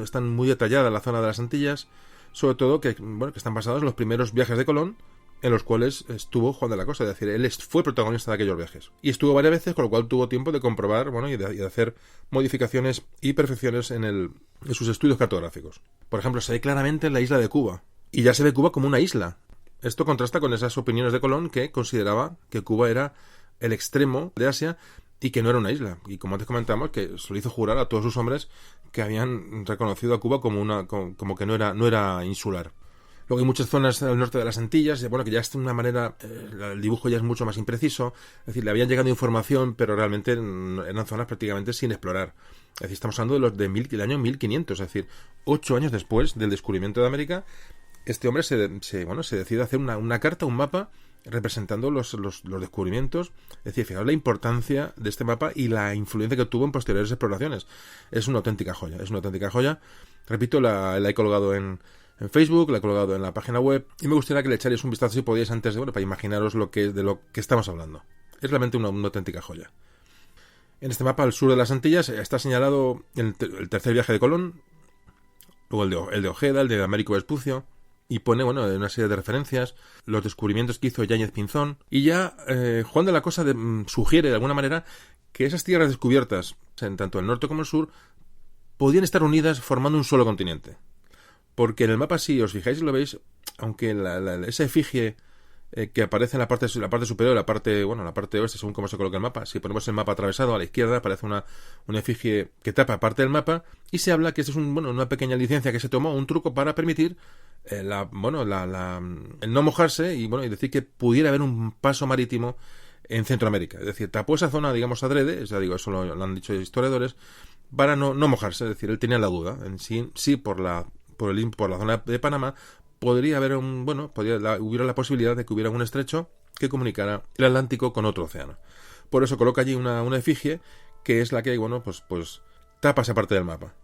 están muy detalladas la zona de las Antillas, sobre todo que están basados en los primeros viajes de Colón, en los cuales estuvo Juan de la Cosa. Es decir, él fue protagonista de aquellos viajes. Y estuvo varias veces, con lo cual tuvo tiempo de comprobar y de hacer modificaciones y perfecciones en sus estudios cartográficos. Por ejemplo, se ve claramente la isla de Cuba. Y ya se ve Cuba como una isla. Esto contrasta con esas opiniones de Colón, que consideraba que Cuba era el extremo de Asia y que no era una isla. Y como antes comentamos, que se lo hizo jurar a todos sus hombres que habían reconocido a Cuba como que no era insular. Luego hay muchas zonas al norte de las Antillas, que ya es de una manera, el dibujo ya es mucho más impreciso, es decir, le habían llegado información, pero realmente eran zonas prácticamente sin explorar. Es decir, estamos hablando del año 1500, es decir, 8 años después del descubrimiento de América, este hombre se decide hacer una carta, un mapa, representando los descubrimientos. Es decir, fijaos la importancia de este mapa y la influencia que tuvo en posteriores exploraciones. Es una auténtica joya. Repito, la he colgado en Facebook, la he colgado en la página web, y me gustaría que le echarais un vistazo si podíais antes para imaginaros de lo que estamos hablando. Es realmente una auténtica joya. En este mapa, al sur de las Antillas, está señalado el tercer viaje de Colón, luego el de Ojeda, el de Américo Vespucio, y pone una serie de referencias, los descubrimientos que hizo Yáñez Pinzón, y ya Juan de la Cosa sugiere de alguna manera que esas tierras descubiertas, en tanto el norte como el sur, podían estar unidas formando un solo continente. Porque en el mapa, si os fijáis y lo veis, aunque esa efigie que aparece en la parte superior, la parte oeste, según cómo se coloca el mapa, si ponemos el mapa atravesado a la izquierda, aparece una efigie que tapa parte del mapa, y se habla que esto es una pequeña licencia que se tomó, un truco para permitir el no mojarse y decir que pudiera haber un paso marítimo en Centroamérica. Es decir, tapó esa zona, digamos, adrede, eso lo han dicho historiadores, para no mojarse. Es decir, él tenía la duda en sí por la zona de Panamá podría haber hubiera la posibilidad de que hubiera un estrecho que comunicara el Atlántico con otro océano. Por eso coloca allí una efigie que es la que pues tapa esa parte del mapa.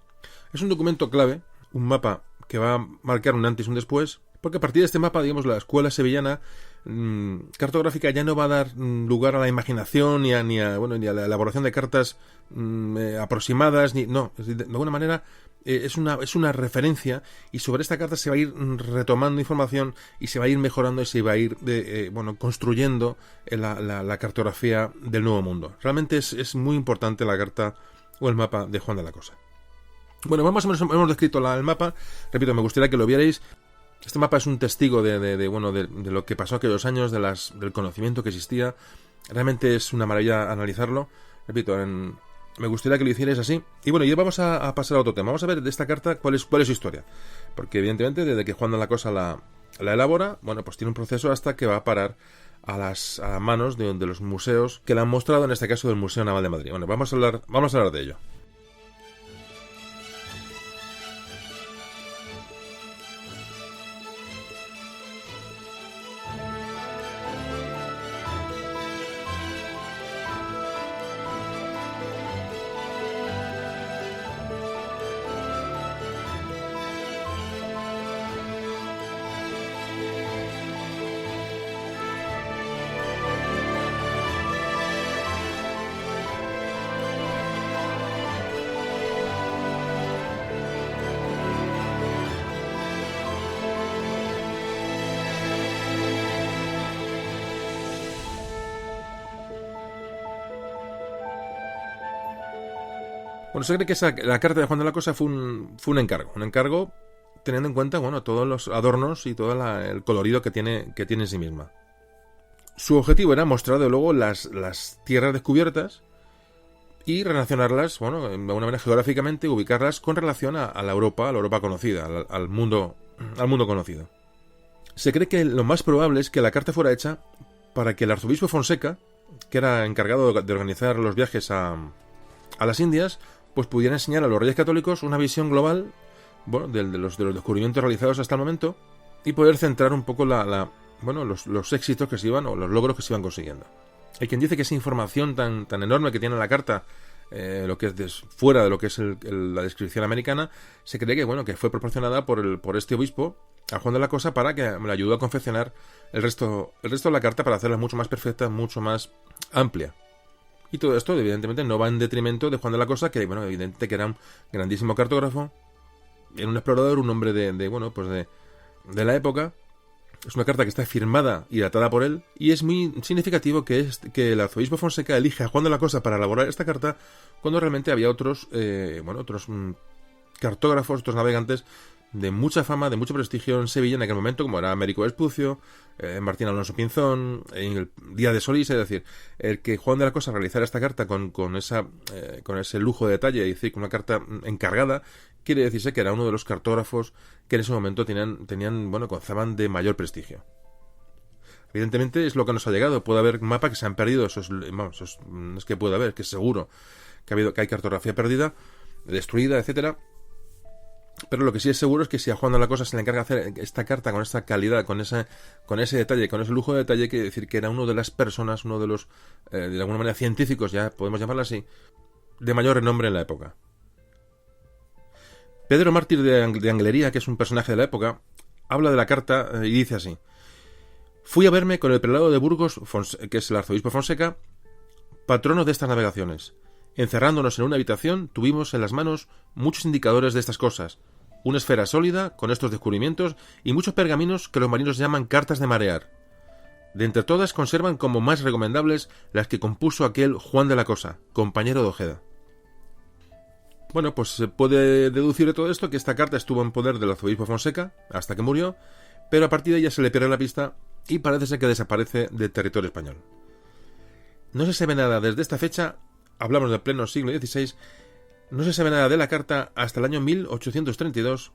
Es un documento clave, un mapa que va a marcar un antes y un después, porque a partir de este mapa, digamos, la escuela sevillana cartográfica ya no va a dar lugar a la imaginación ni a la elaboración de cartas aproximadas, de alguna manera es una referencia, y sobre esta carta se va a ir retomando información y se va a ir mejorando y se va a ir construyendo la cartografía del Nuevo Mundo. Realmente es muy importante la carta o el mapa de Juan de la Cosa. Bueno, más o menos hemos descrito el mapa. Repito, me gustaría que lo vierais. Este mapa es un testigo de lo que pasó aquellos años, del conocimiento que existía. Realmente es una maravilla analizarlo. Repito, me gustaría que lo hicierais así. Y ya vamos a pasar a otro tema. Vamos a ver de esta carta cuál es su historia. Porque evidentemente desde que Juan de la Cosa la elabora, pues tiene un proceso hasta que va a parar a manos de los museos que la han mostrado, en este caso del Museo Naval de Madrid. Vamos a hablar de ello. Bueno, se cree que la carta de Juan de la Cosa fue un encargo teniendo en cuenta, bueno, todos los adornos y todo el colorido que tiene en sí misma. Su objetivo era mostrar de luego las tierras descubiertas y relacionarlas, bueno, de alguna manera geográficamente, ubicarlas con relación a la Europa conocida, al mundo conocido. Se cree que lo más probable es que la carta fuera hecha para que el arzobispo Fonseca, que era encargado de organizar los viajes a las Indias, pues pudiera enseñar a los reyes católicos una visión global, bueno, de los descubrimientos realizados hasta el momento y poder centrar un poco los éxitos que se iban, o los logros que se iban consiguiendo. Hay quien dice que esa información tan enorme que tiene la carta, lo que es fuera de lo que es la descripción americana, se cree que fue proporcionada por este obispo a Juan de la Cosa para que me le ayudó a confeccionar el resto de la carta para hacerla mucho más perfecta, mucho más amplia. Y todo esto, evidentemente, no va en detrimento de Juan de la Cosa, que, bueno, evidente que era un grandísimo cartógrafo, era un explorador, un hombre de la época. Es una carta que está firmada y datada por él, y es muy significativo que el arzobispo Fonseca elige a Juan de la Cosa para elaborar esta carta, cuando realmente había otros cartógrafos, otros navegantes de mucha fama, de mucho prestigio en Sevilla en aquel momento, como era Américo Vespucio, Martín Alonso Pinzón, el Díaz de Solís. Es decir, el que Juan de la Cosa realizara esta carta con ese lujo de detalle, es decir, con una carta encargada, quiere decirse que era uno de los cartógrafos que en ese momento gozaban de mayor prestigio. Evidentemente es lo que nos ha llegado. Puede haber mapas que se han perdido, no es que puede haber, que es seguro que hay cartografía perdida, destruida, etcétera. Pero lo que sí es seguro es que si a Juan de la Cosa se le encarga hacer esta carta con esta calidad, con ese detalle, con ese lujo de detalle, quiere decir que era uno de las personas, uno de los, de alguna manera, científicos, ya podemos llamarlo así, de mayor renombre en la época. Pedro Mártir de Anglería, que es un personaje de la época, habla de la carta y dice así: fui a verme con el prelado de Burgos, que es el arzobispo Fonseca, patrono de estas navegaciones. Encerrándonos en una habitación, tuvimos en las manos muchos indicadores de estas cosas, una esfera sólida con estos descubrimientos y muchos pergaminos que los marinos llaman cartas de marear. De entre todas conservan como más recomendables las que compuso aquel Juan de la Cosa, compañero de Ojeda. Bueno, pues se puede deducir de todo esto que esta carta estuvo en poder del arzobispo Fonseca hasta que murió, pero a partir de ella se le pierde la pista y parece ser que desaparece del territorio español. No se sabe nada desde esta fecha. Hablamos del pleno siglo XVI, no se sabe nada de la carta hasta el año 1832,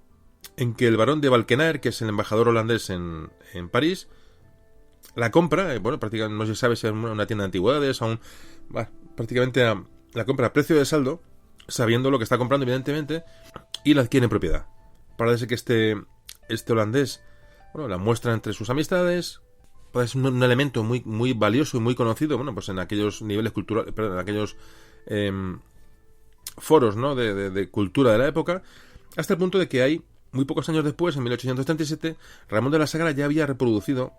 en que el barón de Valkenaer, que es el embajador holandés en París, la compra, prácticamente no se sabe si es una tienda de antigüedades, prácticamente la compra a precio de saldo, sabiendo lo que está comprando, evidentemente, y la adquiere en propiedad. Parece que este holandés, la muestra entre sus amistades. Es un elemento muy, muy valioso y muy conocido, en aquellos niveles culturales, en aquellos foros, ¿no?, de cultura de la época, hasta el punto de que hay, muy pocos años después, en 1837, Ramón de la Sagra ya había reproducido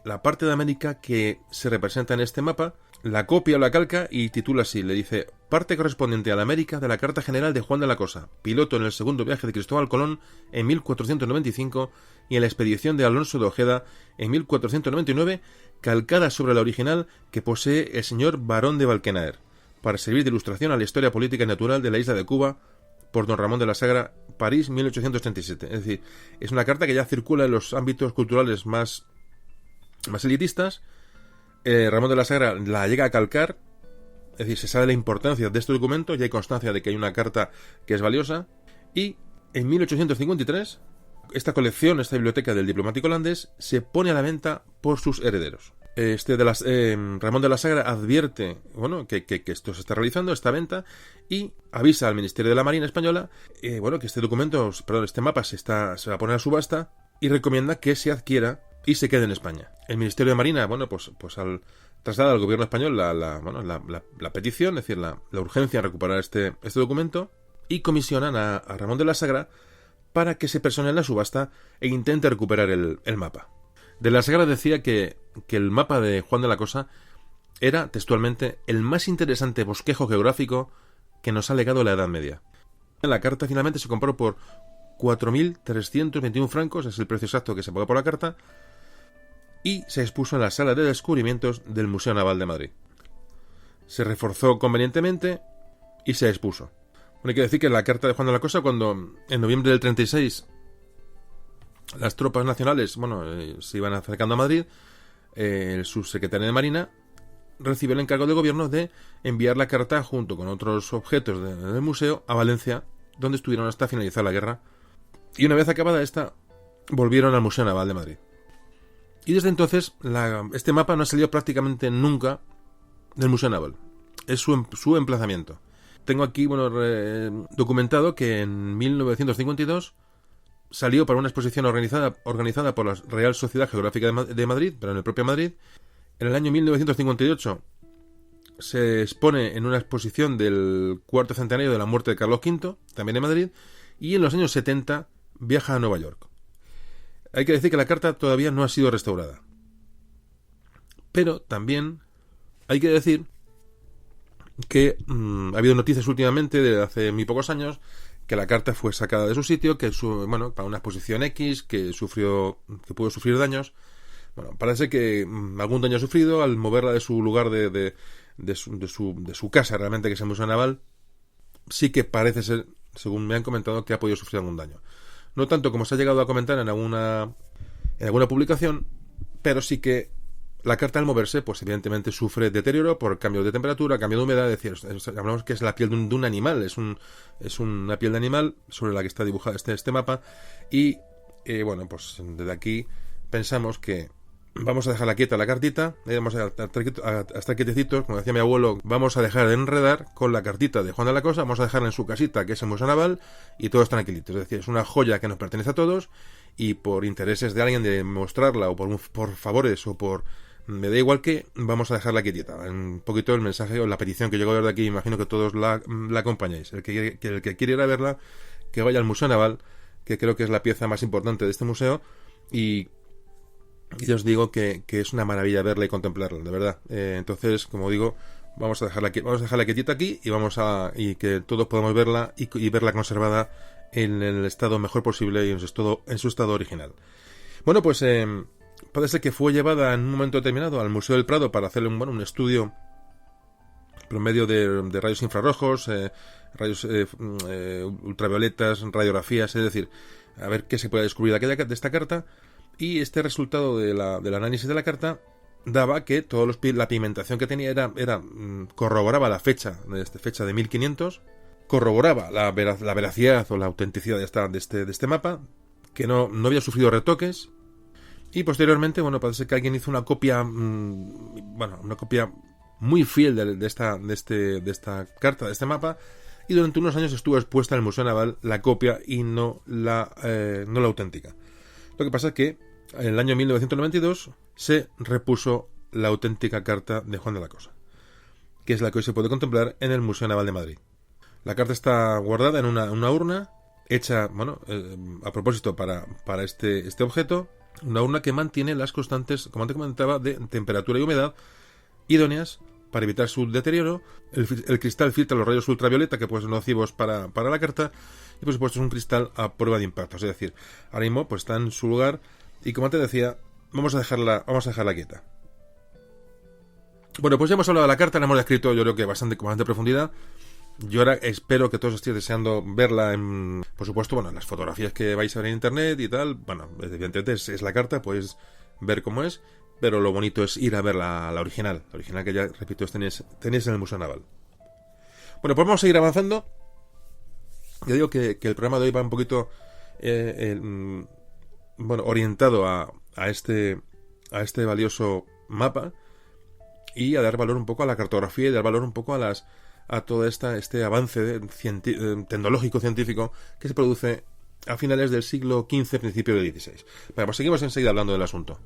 la parte de América que se representa en este mapa, la copia o la calca y titula así, le dice: parte correspondiente a la América de la Carta General de Juan de la Cosa, piloto en el segundo viaje de Cristóbal Colón en 1495 y en la expedición de Alonso de Ojeda en 1499, calcada sobre la original que posee el señor barón de Valkenaer, para servir de ilustración a la historia política y natural de la isla de Cuba, por don Ramón de la Sagra, París, 1837. Es decir, es una carta que ya circula en los ámbitos culturales más elitistas. Ramón de la Sagra la llega a calcar, es decir, se sabe la importancia de este documento, ya hay constancia de que hay una carta que es valiosa, y en 1853 esta colección, esta biblioteca del diplomático holandés, se pone a la venta por sus herederos. Ramón de la Sagra advierte que esto se está realizando, esta venta, y avisa al Ministerio de la Marina Española que este mapa se va a poner a subasta, y recomienda que se adquiera y se quede en España. El Ministerio de Marina, al trasladar al gobierno español la petición, es decir, la urgencia en recuperar este documento, y comisionan a Ramón de la Sagra para que se persone en la subasta e intente recuperar el mapa. De la Sagra decía que el mapa de Juan de la Cosa era, textualmente, el más interesante bosquejo geográfico que nos ha legado la Edad Media. La carta finalmente se compró por 4.321 francos, es el precio exacto que se paga por la carta, y se expuso en la Sala de Descubrimientos del Museo Naval de Madrid. Se reforzó convenientemente y se expuso. Hay que decir que la carta de Juan de la Cosa, cuando en noviembre del 36 las tropas nacionales, se iban acercando a Madrid, el subsecretario de Marina recibió el encargo del gobierno de enviar la carta junto con otros objetos del museo a Valencia, donde estuvieron hasta finalizar la guerra. Y una vez acabada esta, volvieron al Museo Naval de Madrid. Y desde entonces, este mapa no ha salido prácticamente nunca del Museo Naval. Es su emplazamiento. Tengo aquí documentado que en 1952 salió para una exposición organizada por la Real Sociedad Geográfica de Madrid, pero en el propio Madrid. En el año 1958 se expone en una exposición del cuarto centenario de la muerte de Carlos V, también en Madrid, y en los años 70 viaja a Nueva York. Hay que decir que la carta todavía no ha sido restaurada. Pero también hay que decir que ha habido noticias últimamente, de hace muy pocos años, que la carta fue sacada de su sitio, para una exposición X, que pudo sufrir daños. Bueno, parece que algún daño ha sufrido al moverla de su lugar de su casa, realmente, que es el Museo Naval. Sí que parece ser, según me han comentado, que ha podido sufrir algún daño. No tanto como se ha llegado a comentar en alguna publicación, pero sí que la carta al moverse, pues evidentemente sufre deterioro por cambio de temperatura, cambio de humedad. Es decir, hablamos que es la piel de un animal, es una piel de animal sobre la que está dibujado este mapa. Y pues desde aquí pensamos que vamos a dejarla quieta la cartita, vamos a estar quietecitos, como decía mi abuelo, vamos a dejar de enredar con la cartita de Juan de la Cosa, vamos a dejarla en su casita, que es el Museo Naval, y todos tranquilitos. Es decir, es una joya que nos pertenece a todos, y por intereses de alguien de mostrarla, o por favores, o por... me da igual, que vamos a dejarla quietita. Un poquito el mensaje o la petición que llegó desde aquí, imagino que todos la acompañáis. El que quiere ir a verla, que vaya al Museo Naval, que creo que es la pieza más importante de este museo, y os digo que es una maravilla verla y contemplarla, de verdad. Entonces, como digo, vamos a dejarla quietita aquí, y que todos podamos verla y verla conservada en el estado mejor posible y en su estado original. Bueno, pues parece que fue llevada en un momento determinado al Museo del Prado para hacerle un estudio por medio de rayos infrarrojos, rayos ultravioletas, radiografías, es decir, a ver qué se puede descubrir de esta carta. Y este resultado del análisis de la carta daba que la pigmentación que tenía corroboraba la fecha de 1500, corroboraba la veracidad o la autenticidad de este mapa, que no había sufrido retoques. Y posteriormente, parece que alguien hizo una copia, una copia muy fiel de esta carta, de este mapa, y durante unos años estuvo expuesta en el Museo Naval la copia y no la auténtica. Lo que pasa es que en el año 1992 se repuso la auténtica carta de Juan de la Cosa, que es la que hoy se puede contemplar en el Museo Naval de Madrid. La carta está guardada en una urna hecha, a propósito para este objeto, una urna que mantiene las constantes, como antes comentaba, de temperatura y humedad idóneas para evitar su deterioro. El cristal filtra los rayos ultravioleta, que pueden ser nocivos para la carta, y por supuesto es un cristal a prueba de impactos. Es decir, ahora mismo pues está en su lugar, y como antes decía, vamos a dejarla quieta. Bueno, pues ya hemos hablado de la carta, la hemos descrito, yo creo que con bastante profundidad. Yo ahora espero que todos estéis deseando verla por supuesto, las fotografías que vais a ver en internet y tal. Evidentemente es la carta, podéis ver cómo es, pero lo bonito es ir a ver la original. La original, que ya, repito, tenéis en el Museo Naval. Bueno, pues vamos a seguir avanzando. Yo digo que el programa de hoy va un poquito orientado a este valioso mapa, y a dar valor un poco a la cartografía, y dar valor un poco a todo este avance tecnológico científico que se produce a finales del siglo XV, principio del XVI. Bueno, pues seguimos enseguida hablando del asunto.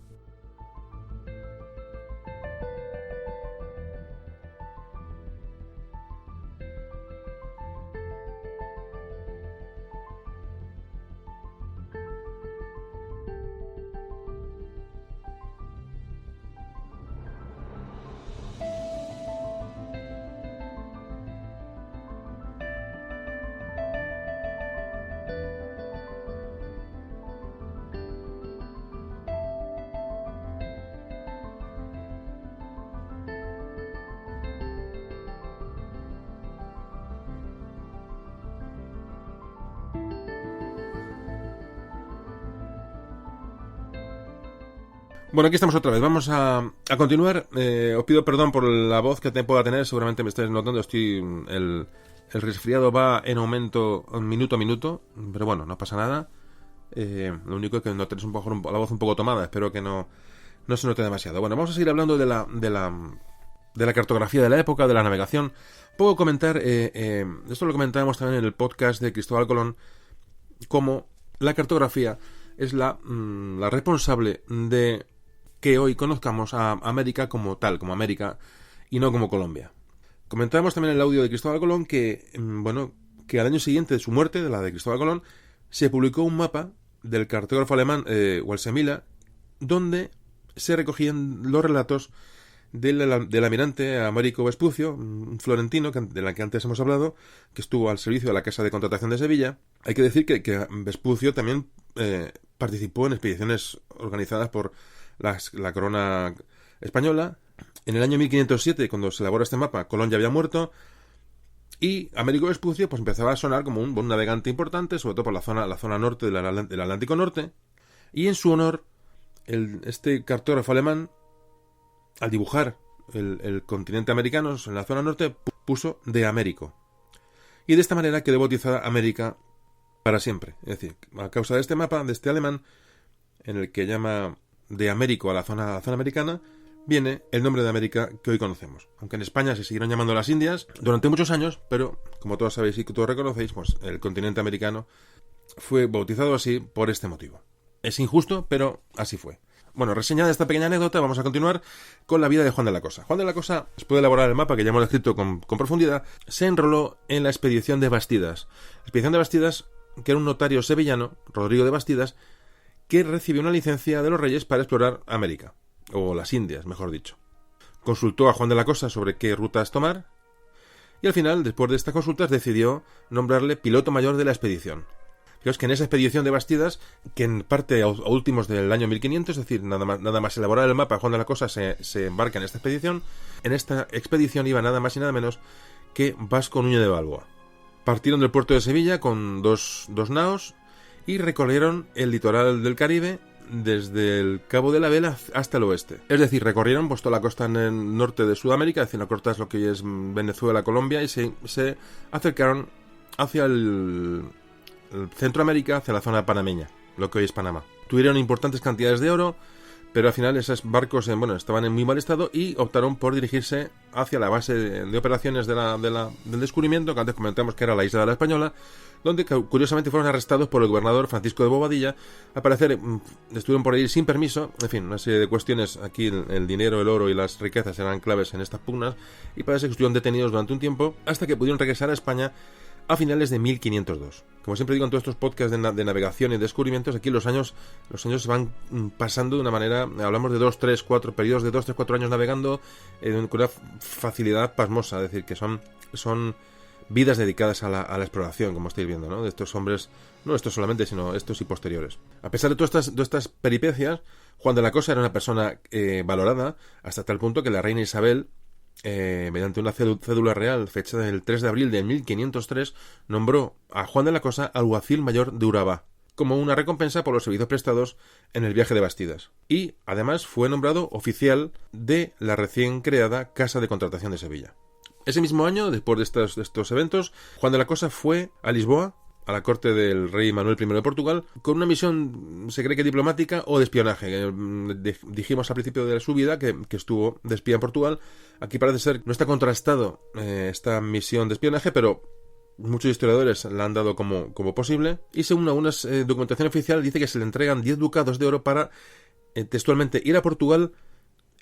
Bueno, aquí estamos otra vez. Vamos a continuar. Os pido perdón por la voz que pueda tener. Seguramente me estáis notando. El resfriado va en aumento minuto a minuto. Pero bueno, no pasa nada. Lo único es que no tenéis la voz un poco tomada. Espero que no se note demasiado. Bueno, vamos a seguir hablando de la cartografía de la época, de la navegación. Puedo comentar, esto lo comentábamos también en el podcast de Cristóbal Colón, cómo la cartografía es la responsable de que hoy conozcamos a América como tal, como América, y no como Colombia. Comentábamos también en el audio de Cristóbal Colón que al año siguiente de su muerte, de la de Cristóbal Colón, se publicó un mapa del cartógrafo alemán Waldseemila, donde se recogían los relatos del almirante Américo Vespucio, un florentino de la que antes hemos hablado, que estuvo al servicio de la Casa de Contratación de Sevilla. Hay que decir que Vespucio también participó en expediciones organizadas por la corona española. En el año 1507, cuando se elabora este mapa, Colón ya había muerto y Américo Vespucio pues empezaba a sonar como un navegante importante, sobre todo por la zona norte del Atlántico Norte, y en su honor este cartógrafo alemán, al dibujar el continente americano en la zona norte, puso de Américo, y de esta manera quedó bautizada América para siempre. Es decir, a causa de este mapa, de este alemán, en el que llama de Américo a la zona americana, viene el nombre de América que hoy conocemos. Aunque en España se siguieron llamando las Indias durante muchos años, pero como todos sabéis y todos reconocéis, pues el continente americano fue bautizado así por este motivo. Es injusto, pero así fue. Bueno, reseñada esta pequeña anécdota, vamos a continuar con la vida de Juan de la Cosa. Juan de la Cosa, después de elaborar el mapa que ya hemos descrito con profundidad, se enroló en la expedición de Bastidas. La expedición de Bastidas, que era un notario sevillano, Rodrigo de Bastidas, que recibió una licencia de los reyes para explorar América, o las Indias, mejor dicho. Consultó a Juan de la Cosa sobre qué rutas tomar, y al final, después de estas consultas, decidió nombrarle piloto mayor de la expedición. Fijaos que en esa expedición de Bastidas, que en parte a últimos del año 1500, es decir, nada más elaborar el mapa, Juan de la Cosa se embarca en esta expedición. En esta expedición iba nada más y nada menos que Vasco Núñez de Balboa. Partieron del puerto de Sevilla con dos naos y recorrieron el litoral del Caribe desde el Cabo de la Vela hasta el oeste. Es decir, recorrieron pues toda la costa en el norte de Sudamérica, es decir, la costa es lo que hoy es Venezuela, Colombia, y se acercaron hacia el Centroamérica, hacia la zona panameña, lo que hoy es Panamá. Tuvieron importantes cantidades de oro, pero al final esos barcos estaban en muy mal estado y optaron por dirigirse hacia la base de operaciones del descubrimiento, que antes comentamos que era la isla de la Española, donde curiosamente fueron arrestados por el gobernador Francisco de Bobadilla. Al parecer estuvieron por ahí sin permiso. En fin, una serie de cuestiones. Aquí el dinero, el oro y las riquezas eran claves en estas pugnas, y parece que estuvieron detenidos durante un tiempo hasta que pudieron regresar a España a finales de 1502. Como siempre digo en todos estos podcasts de navegación y descubrimientos, aquí los años se van pasando de una manera, hablamos de 2, 3, 4 periodos de 2, 3, 4 años navegando con una facilidad pasmosa, es decir, que son vidas dedicadas a la exploración, como estáis viendo, ¿no? De estos hombres, no estos solamente, sino estos y posteriores. A pesar de todas estas peripecias, Juan de la Cosa era una persona valorada, hasta tal punto que la reina Isabel, mediante una cédula real fechada el 3 de abril de 1503, nombró a Juan de la Cosa alguacil mayor de Urabá, como una recompensa por los servicios prestados en el viaje de Bastidas. Y, además, fue nombrado oficial de la recién creada Casa de Contratación de Sevilla. Ese mismo año, después de estos eventos, Juan de la Cosa fue a Lisboa, a la corte del rey Manuel I de Portugal, con una misión, se cree que diplomática o de espionaje. Dijimos al principio de su vida que estuvo de espía en Portugal. Aquí parece ser, no está contrastado esta misión de espionaje, pero muchos historiadores la han dado como posible. Y según una documentación oficial, dice que se le entregan 10 ducados de oro para, textualmente, ir a Portugal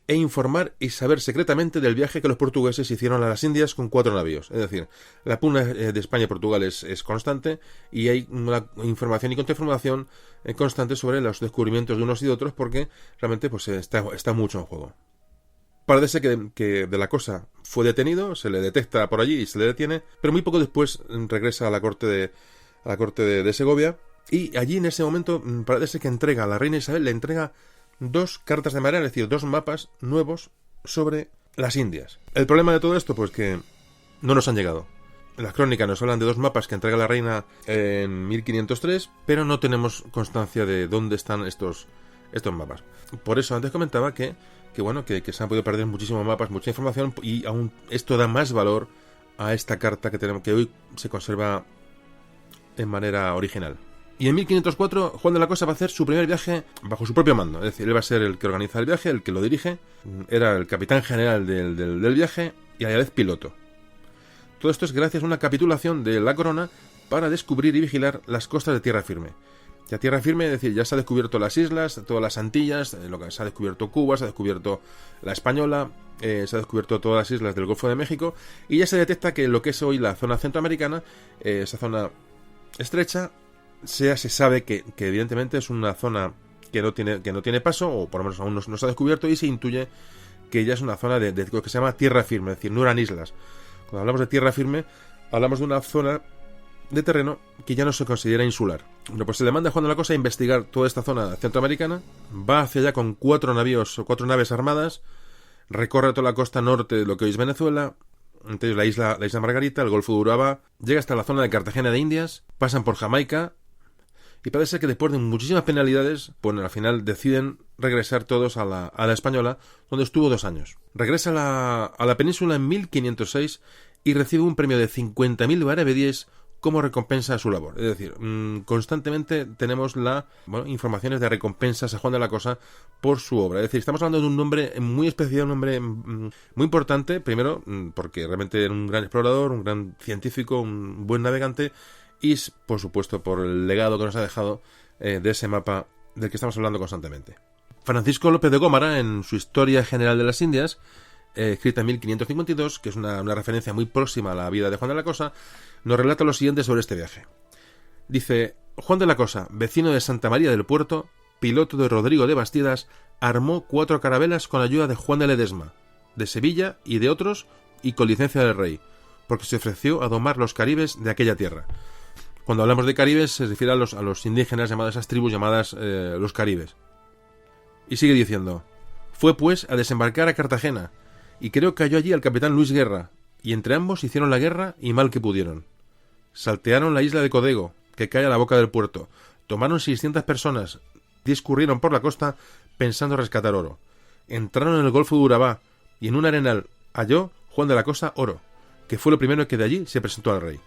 e informar y saber secretamente del viaje que los portugueses hicieron a las Indias con 4 navíos. Es decir, la pugna de España y Portugal es constante, y hay una información y contrainformación constante sobre los descubrimientos de unos y de otros, porque realmente pues está mucho en juego. Parece que de la Cosa fue detenido, se le detecta por allí y se le detiene, pero muy poco después regresa a la corte de Segovia, y allí en ese momento parece que entrega a la reina Isabel, le entrega 2 cartas de marea, es decir, 2 mapas nuevos sobre las Indias. El problema de todo esto, pues que no nos han llegado. En las crónicas nos hablan de 2 mapas que entrega la reina en 1503, pero no tenemos constancia de dónde están estos estos mapas. Por eso antes comentaba que se han podido perder muchísimos mapas, mucha información, y aún esto da más valor a esta carta que tenemos, que hoy se conserva en manera original. Y en 1504 Juan de la Cosa va a hacer su primer viaje bajo su propio mando, es decir, él va a ser el que organiza el viaje, el que lo dirige, era el capitán general del viaje y a la vez piloto. Todo esto es gracias a una capitulación de la corona para descubrir y vigilar las costas de tierra firme. Ya tierra firme, es decir, ya se ha descubierto las islas, todas las Antillas, lo que se ha descubierto Cuba, se ha descubierto la Española, se ha descubierto todas las islas del Golfo de México, y ya se detecta que lo que es hoy la zona centroamericana, esa zona estrecha, se sabe que evidentemente es una zona que no tiene paso, o por lo menos aún no se ha descubierto, y se intuye que ya es una zona de lo que se llama tierra firme, es decir, no eran islas. Cuando hablamos de tierra firme, hablamos de una zona de terreno que ya no se considera insular. Bueno, pues se le manda a Juan de la Cosa a investigar toda esta zona centroamericana, va hacia allá con 4 naves armadas, recorre toda la costa norte de lo que hoy es Venezuela, entonces la isla Margarita, el Golfo de Urabá, llega hasta la zona de Cartagena de Indias, pasan por Jamaica, y parece que después de muchísimas penalidades, pues al final deciden regresar todos a la Española, donde estuvo 2 años. Regresa a la península en 1506 y recibe un premio de 50.000 maravedíes como recompensa a su labor. Es decir, constantemente tenemos informaciones de recompensas a Juan de la Cosa por su obra. Es decir, estamos hablando de un hombre muy especial, un hombre muy importante, primero porque realmente era un gran explorador, un gran científico, un buen navegante, y por supuesto por el legado que nos ha dejado de ese mapa del que estamos hablando constantemente. Francisco López de Gómara, en su Historia General de las Indias, escrita en 1552, que es una referencia muy próxima a la vida de Juan de la Cosa, nos relata lo siguiente sobre este viaje. Dice: Juan de la Cosa, vecino de Santa María del Puerto, piloto de Rodrigo de Bastidas, armó 4 carabelas con ayuda de Juan de Ledesma, de Sevilla y de otros, y con licencia del rey, porque se ofreció a domar los caribes de aquella tierra. Cuando hablamos de caribes se refiere a los indígenas llamados, esas tribus llamadas los caribes. Y sigue diciendo: fue pues a desembarcar a Cartagena, y creo que halló allí al capitán Luis Guerra, y entre ambos hicieron la guerra y mal que pudieron. Saltearon la isla de Codego, que cae a la boca del puerto, tomaron 600 personas, discurrieron por la costa pensando rescatar oro. Entraron en el Golfo de Urabá, y en un arenal halló Juan de la Cosa oro, que fue lo primero que de allí se presentó al rey.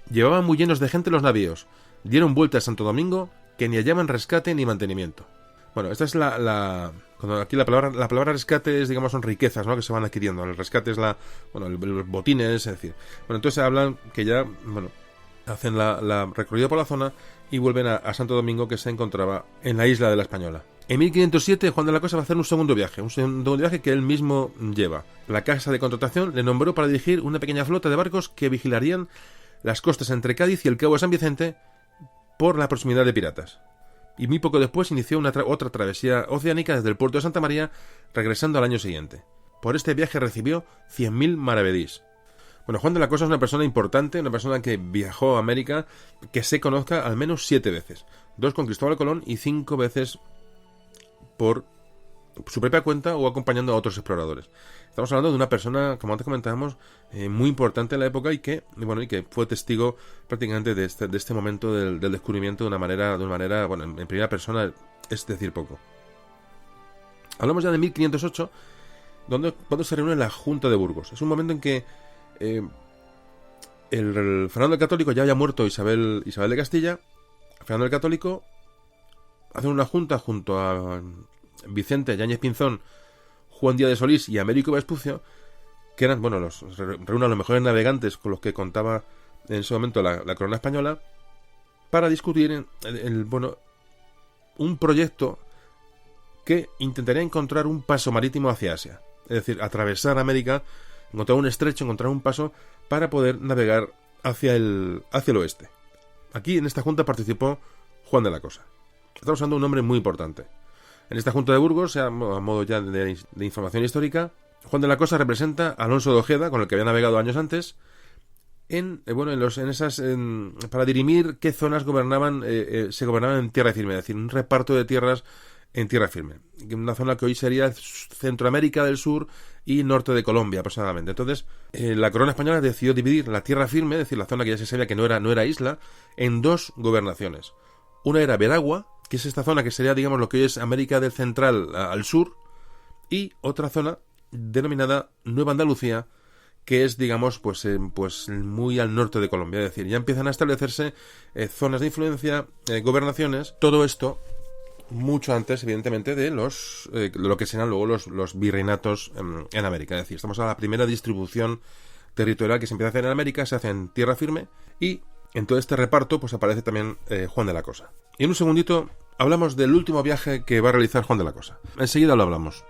Llevaban muy llenos de gente los navíos, dieron vuelta a Santo Domingo, que ni hallaban rescate ni mantenimiento. Bueno, esta es cuando aquí la palabra rescate es, digamos, son riquezas, ¿no?, que se van adquiriendo. El rescate es el botines, es decir. Bueno, entonces hablan que ya, hacen la recorrida por la zona y vuelven a Santo Domingo, que se encontraba en la isla de la Española. En 1507 Juan de la Cosa va a hacer un segundo viaje que él mismo lleva. La casa de contratación le nombró para dirigir una pequeña flota de barcos que vigilarían las costas entre Cádiz y el Cabo de San Vicente por la proximidad de piratas. Y muy poco después inició otra travesía oceánica desde el puerto de Santa María, regresando al año siguiente. Por este viaje recibió 100.000 maravedís. Bueno, Juan de la Cosa es una persona importante, una persona que viajó a América, que se conozca al menos 7 veces. 2 con Cristóbal Colón y 5 veces por su propia cuenta o acompañando a otros exploradores. Estamos hablando de una persona, como antes comentábamos, muy importante en la época y que fue testigo prácticamente de este momento del descubrimiento de una manera, en primera persona, es decir, poco. Hablamos ya de 1508, cuando se reúne la Junta de Burgos. Es un momento en que el Fernando el Católico ya había muerto Isabel de Castilla. Fernando el Católico hace una junta junto a Vicente Yáñez Pinzón, Juan Díaz de Solís y Américo Vespucio, que eran, reúnen a los mejores navegantes con los que contaba en ese momento la corona española, para discutir un proyecto que intentaría encontrar un paso marítimo hacia Asia. Es decir, atravesar América, encontrar un estrecho, encontrar un paso para poder navegar hacia el oeste. Aquí en esta junta participó Juan de la Cosa. Estamos hablando de un hombre muy importante. En esta Junta de Burgos, a modo ya de información histórica, Juan de la Cosa representa a Alonso de Ojeda, con el que había navegado años antes, para dirimir qué zonas se gobernaban en tierra firme, es decir, un reparto de tierras en tierra firme. Una zona que hoy sería Centroamérica del Sur y norte de Colombia, aproximadamente. Entonces, la corona española decidió dividir la tierra firme, es decir, la zona que ya se sabía que no era isla, en 2 gobernaciones. Una era Veragua, que es esta zona que sería, digamos, lo que hoy es América del Central al sur, y otra zona denominada Nueva Andalucía, que es, digamos, pues muy al norte de Colombia. Es decir, ya empiezan a establecerse zonas de influencia, gobernaciones, todo esto mucho antes, evidentemente, de lo que serán luego los virreinatos en América. Es decir, estamos a la primera distribución territorial que se empieza a hacer en América, se hace en tierra firme, y en todo este reparto pues aparece también Juan de la Cosa. Y en un segundito hablamos del último viaje que va a realizar Juan de la Cosa. Enseguida lo hablamos.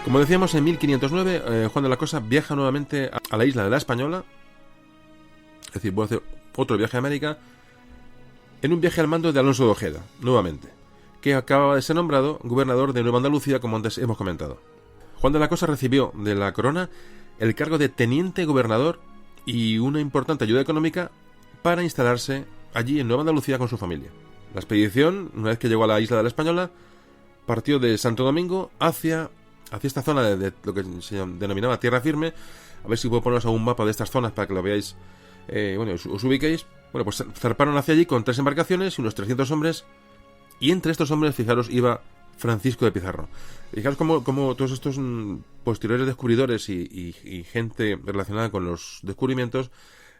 Como decíamos, en 1509 Juan de la Cosa viaja nuevamente a la isla de la Española, es decir, voy a hacer otro viaje a América, en un viaje al mando de Alonso de Ojeda, nuevamente, que acababa de ser nombrado gobernador de Nueva Andalucía, como antes hemos comentado. Juan de la Cosa recibió de la corona el cargo de teniente gobernador y una importante ayuda económica para instalarse allí en Nueva Andalucía con su familia. La expedición, una vez que llegó a la isla de la Española, partió de Santo Domingo hacia esta zona de lo que se denominaba tierra firme. A ver si puedo poneros a un mapa de estas zonas para que lo veáis, os ubiquéis. Bueno, pues zarparon hacia allí con 3 embarcaciones y unos 300 hombres, y entre estos hombres, fijaros, iba Francisco de Pizarro. Fijaros cómo todos estos posteriores descubridores y gente relacionada con los descubrimientos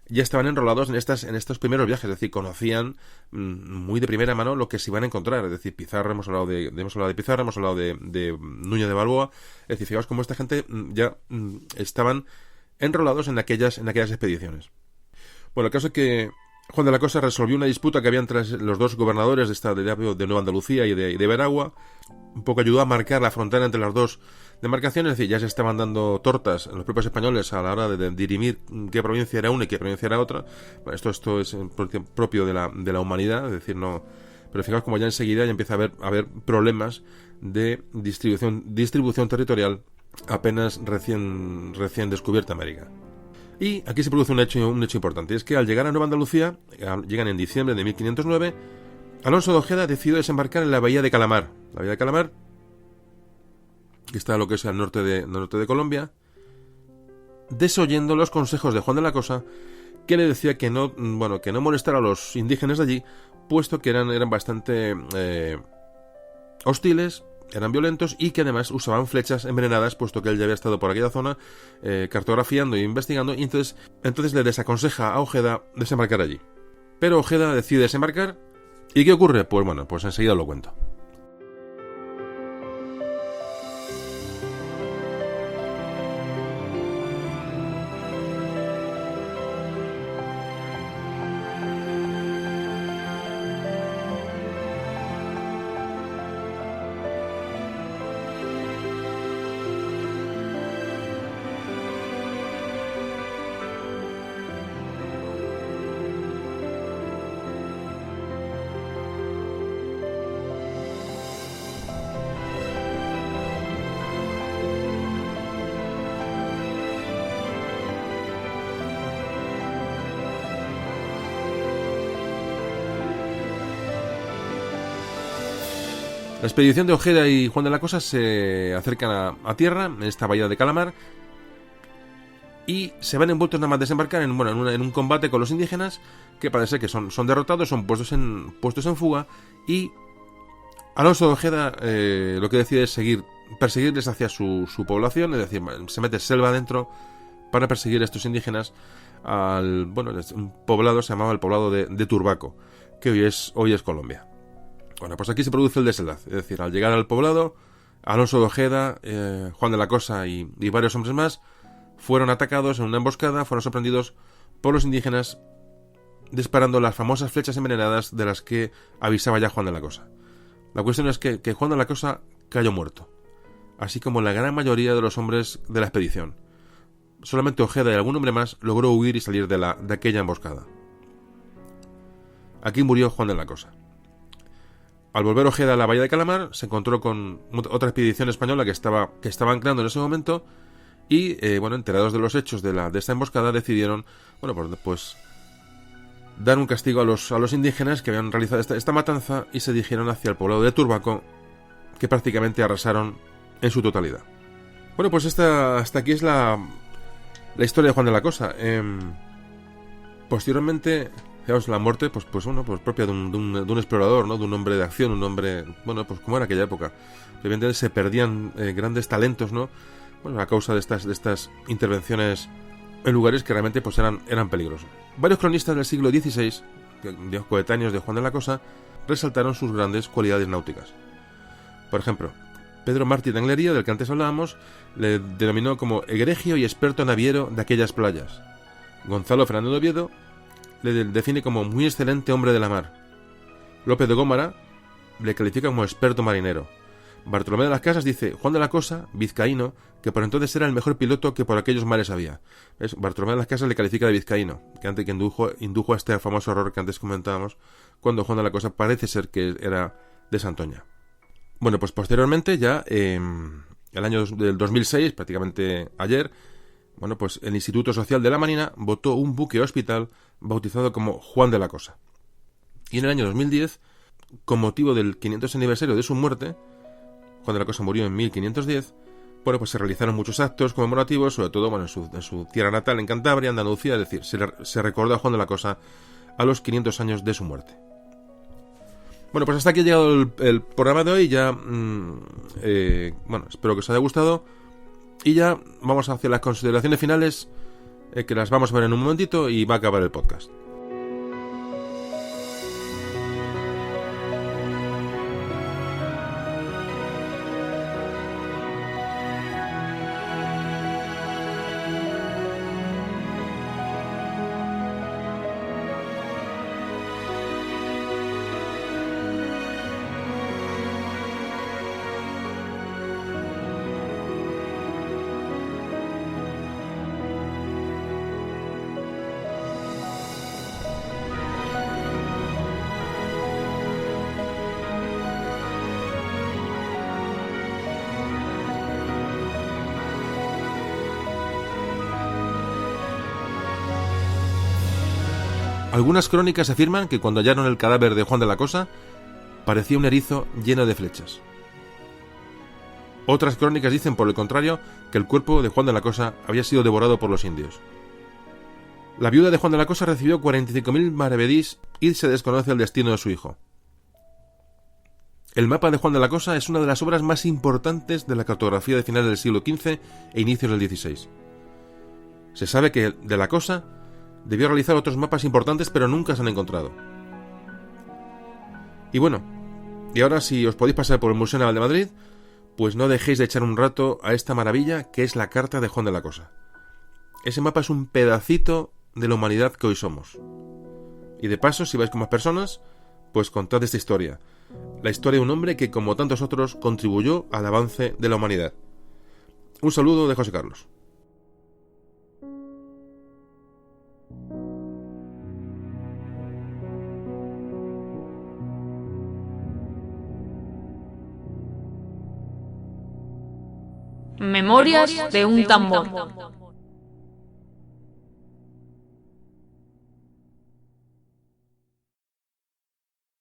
ya estaban enrolados en estos primeros viajes, es decir, conocían muy de primera mano lo que se iban a encontrar. Es decir, Pizarro, hemos hablado de Pizarro, hemos hablado de Núñez de Balboa. Es decir, fijaos cómo esta gente ya estaban enrolados en aquellas expediciones. Bueno, el caso es que Juan de la Cosa resolvió una disputa que había entre los dos gobernadores de Nueva Andalucía y de Veragua. Un poco ayudó a marcar la frontera entre las dos demarcaciones, es decir, ya se estaban dando tortas en los propios españoles a la hora de dirimir qué provincia era una y qué provincia era otra. Bueno, esto es propio de la humanidad, es decir, no. Pero fijaos como ya enseguida ya empieza a haber problemas de distribución territorial apenas recién descubierta América. Y aquí se produce un hecho importante, es que al llegar a Nueva Andalucía, llegan en diciembre de 1509, Alonso de Ojeda decidió desembarcar en la bahía de Calamar. La bahía de Calamar, que está lo que es al norte de Colombia, desoyendo los consejos de Juan de la Cosa, que le decía que no molestara a los indígenas de allí, puesto que eran bastante hostiles, eran violentos, y que además usaban flechas envenenadas, puesto que él ya había estado por aquella zona cartografiando e investigando, y entonces le desaconseja a Ojeda desembarcar allí. Pero Ojeda decide desembarcar, ¿y qué ocurre? Pues bueno, pues enseguida lo cuento. La expedición de Ojeda y Juan de la Cosa se acercan a tierra, en esta bahía de Calamar, y se ven envueltos nada más desembarcar en un combate con los indígenas, que parece que son derrotados, son puestos en fuga, y Alonso de Ojeda lo que decide es perseguirles hacia su población, es decir, se mete selva adentro para perseguir a estos indígenas un poblado, se llamaba el poblado de Turbaco, que hoy es Colombia. Bueno, pues aquí se produce el desenlace, es decir, al llegar al poblado, Alonso de Ojeda, Juan de la Cosa y varios hombres más fueron atacados en una emboscada, fueron sorprendidos por los indígenas, disparando las famosas flechas envenenadas de las que avisaba ya Juan de la Cosa. La cuestión es que Juan de la Cosa cayó muerto, así como la gran mayoría de los hombres de la expedición. Solamente Ojeda y algún hombre más logró huir y salir de aquella emboscada. Aquí murió Juan de la Cosa. Al volver Ojeda a la bahía de Calamar, se encontró con otra expedición española que estaba anclando en ese momento y, enterados de los hechos de esta emboscada, decidieron, pues dar un castigo a los indígenas que habían realizado esta matanza y se dirigieron hacia el poblado de Turbaco, que prácticamente arrasaron en su totalidad. Bueno, pues hasta aquí es la historia de Juan de la Cosa. Posteriormente, digamos, la muerte, pues propia de un explorador, ¿no? De un hombre de acción, un hombre, pues como era aquella época. Evidentemente se perdían grandes talentos, ¿no? Bueno, a causa de estas intervenciones en lugares que realmente pues eran peligrosos. Varios cronistas del siglo XVI, coetáneos de Juan de la Cosa, resaltaron sus grandes cualidades náuticas. Por ejemplo, Pedro Martí de Anglería, del que antes hablábamos, le denominó como egregio y experto naviero de aquellas playas. Gonzalo Fernández de Oviedo le define como muy excelente hombre de la mar. López de Gómara le califica como experto marinero. Bartolomé de las Casas dice: Juan de la Cosa, vizcaíno, que por entonces era el mejor piloto que por aquellos mares había. ¿Ves? Bartolomé de las Casas le califica de vizcaíno, que antes que indujo a este famoso error que antes comentábamos, cuando Juan de la Cosa parece ser que era de Santoña. Bueno, pues posteriormente, ya el año del 2006, prácticamente ayer, pues el Instituto Social de la Marina votó un buque hospital bautizado como Juan de la Cosa. Y en el año 2010, con motivo del 500 aniversario de su muerte, Juan de la Cosa murió en 1510, pues se realizaron muchos actos conmemorativos, sobre todo en su tierra natal, en Cantabria, Andalucía, es decir, se recordó a Juan de la Cosa a los 500 años de su muerte. Bueno, pues hasta aquí ha llegado el programa de hoy. Ya, espero que os haya gustado. Y ya vamos hacia las consideraciones finales, que las vamos a ver en un momentito y va a acabar el podcast. Algunas crónicas afirman que cuando hallaron el cadáver de Juan de la Cosa, parecía un erizo lleno de flechas. Otras crónicas dicen, por el contrario, que el cuerpo de Juan de la Cosa había sido devorado por los indios. La viuda de Juan de la Cosa recibió 45.000 maravedís y se desconoce el destino de su hijo. El mapa de Juan de la Cosa es una de las obras más importantes de la cartografía de finales del siglo XV e inicios del XVI. Se sabe que de la Cosa debió realizar otros mapas importantes, pero nunca se han encontrado. Y ahora si os podéis pasar por el Museo Naval de Madrid, pues no dejéis de echar un rato a esta maravilla que es la Carta de Juan de la Cosa. Ese mapa es un pedacito de la humanidad que hoy somos. Y de paso, si vais con más personas, pues contad esta historia. La historia de un hombre que, como tantos otros, contribuyó al avance de la humanidad. Un saludo de José Carlos. Memorias de un tambor.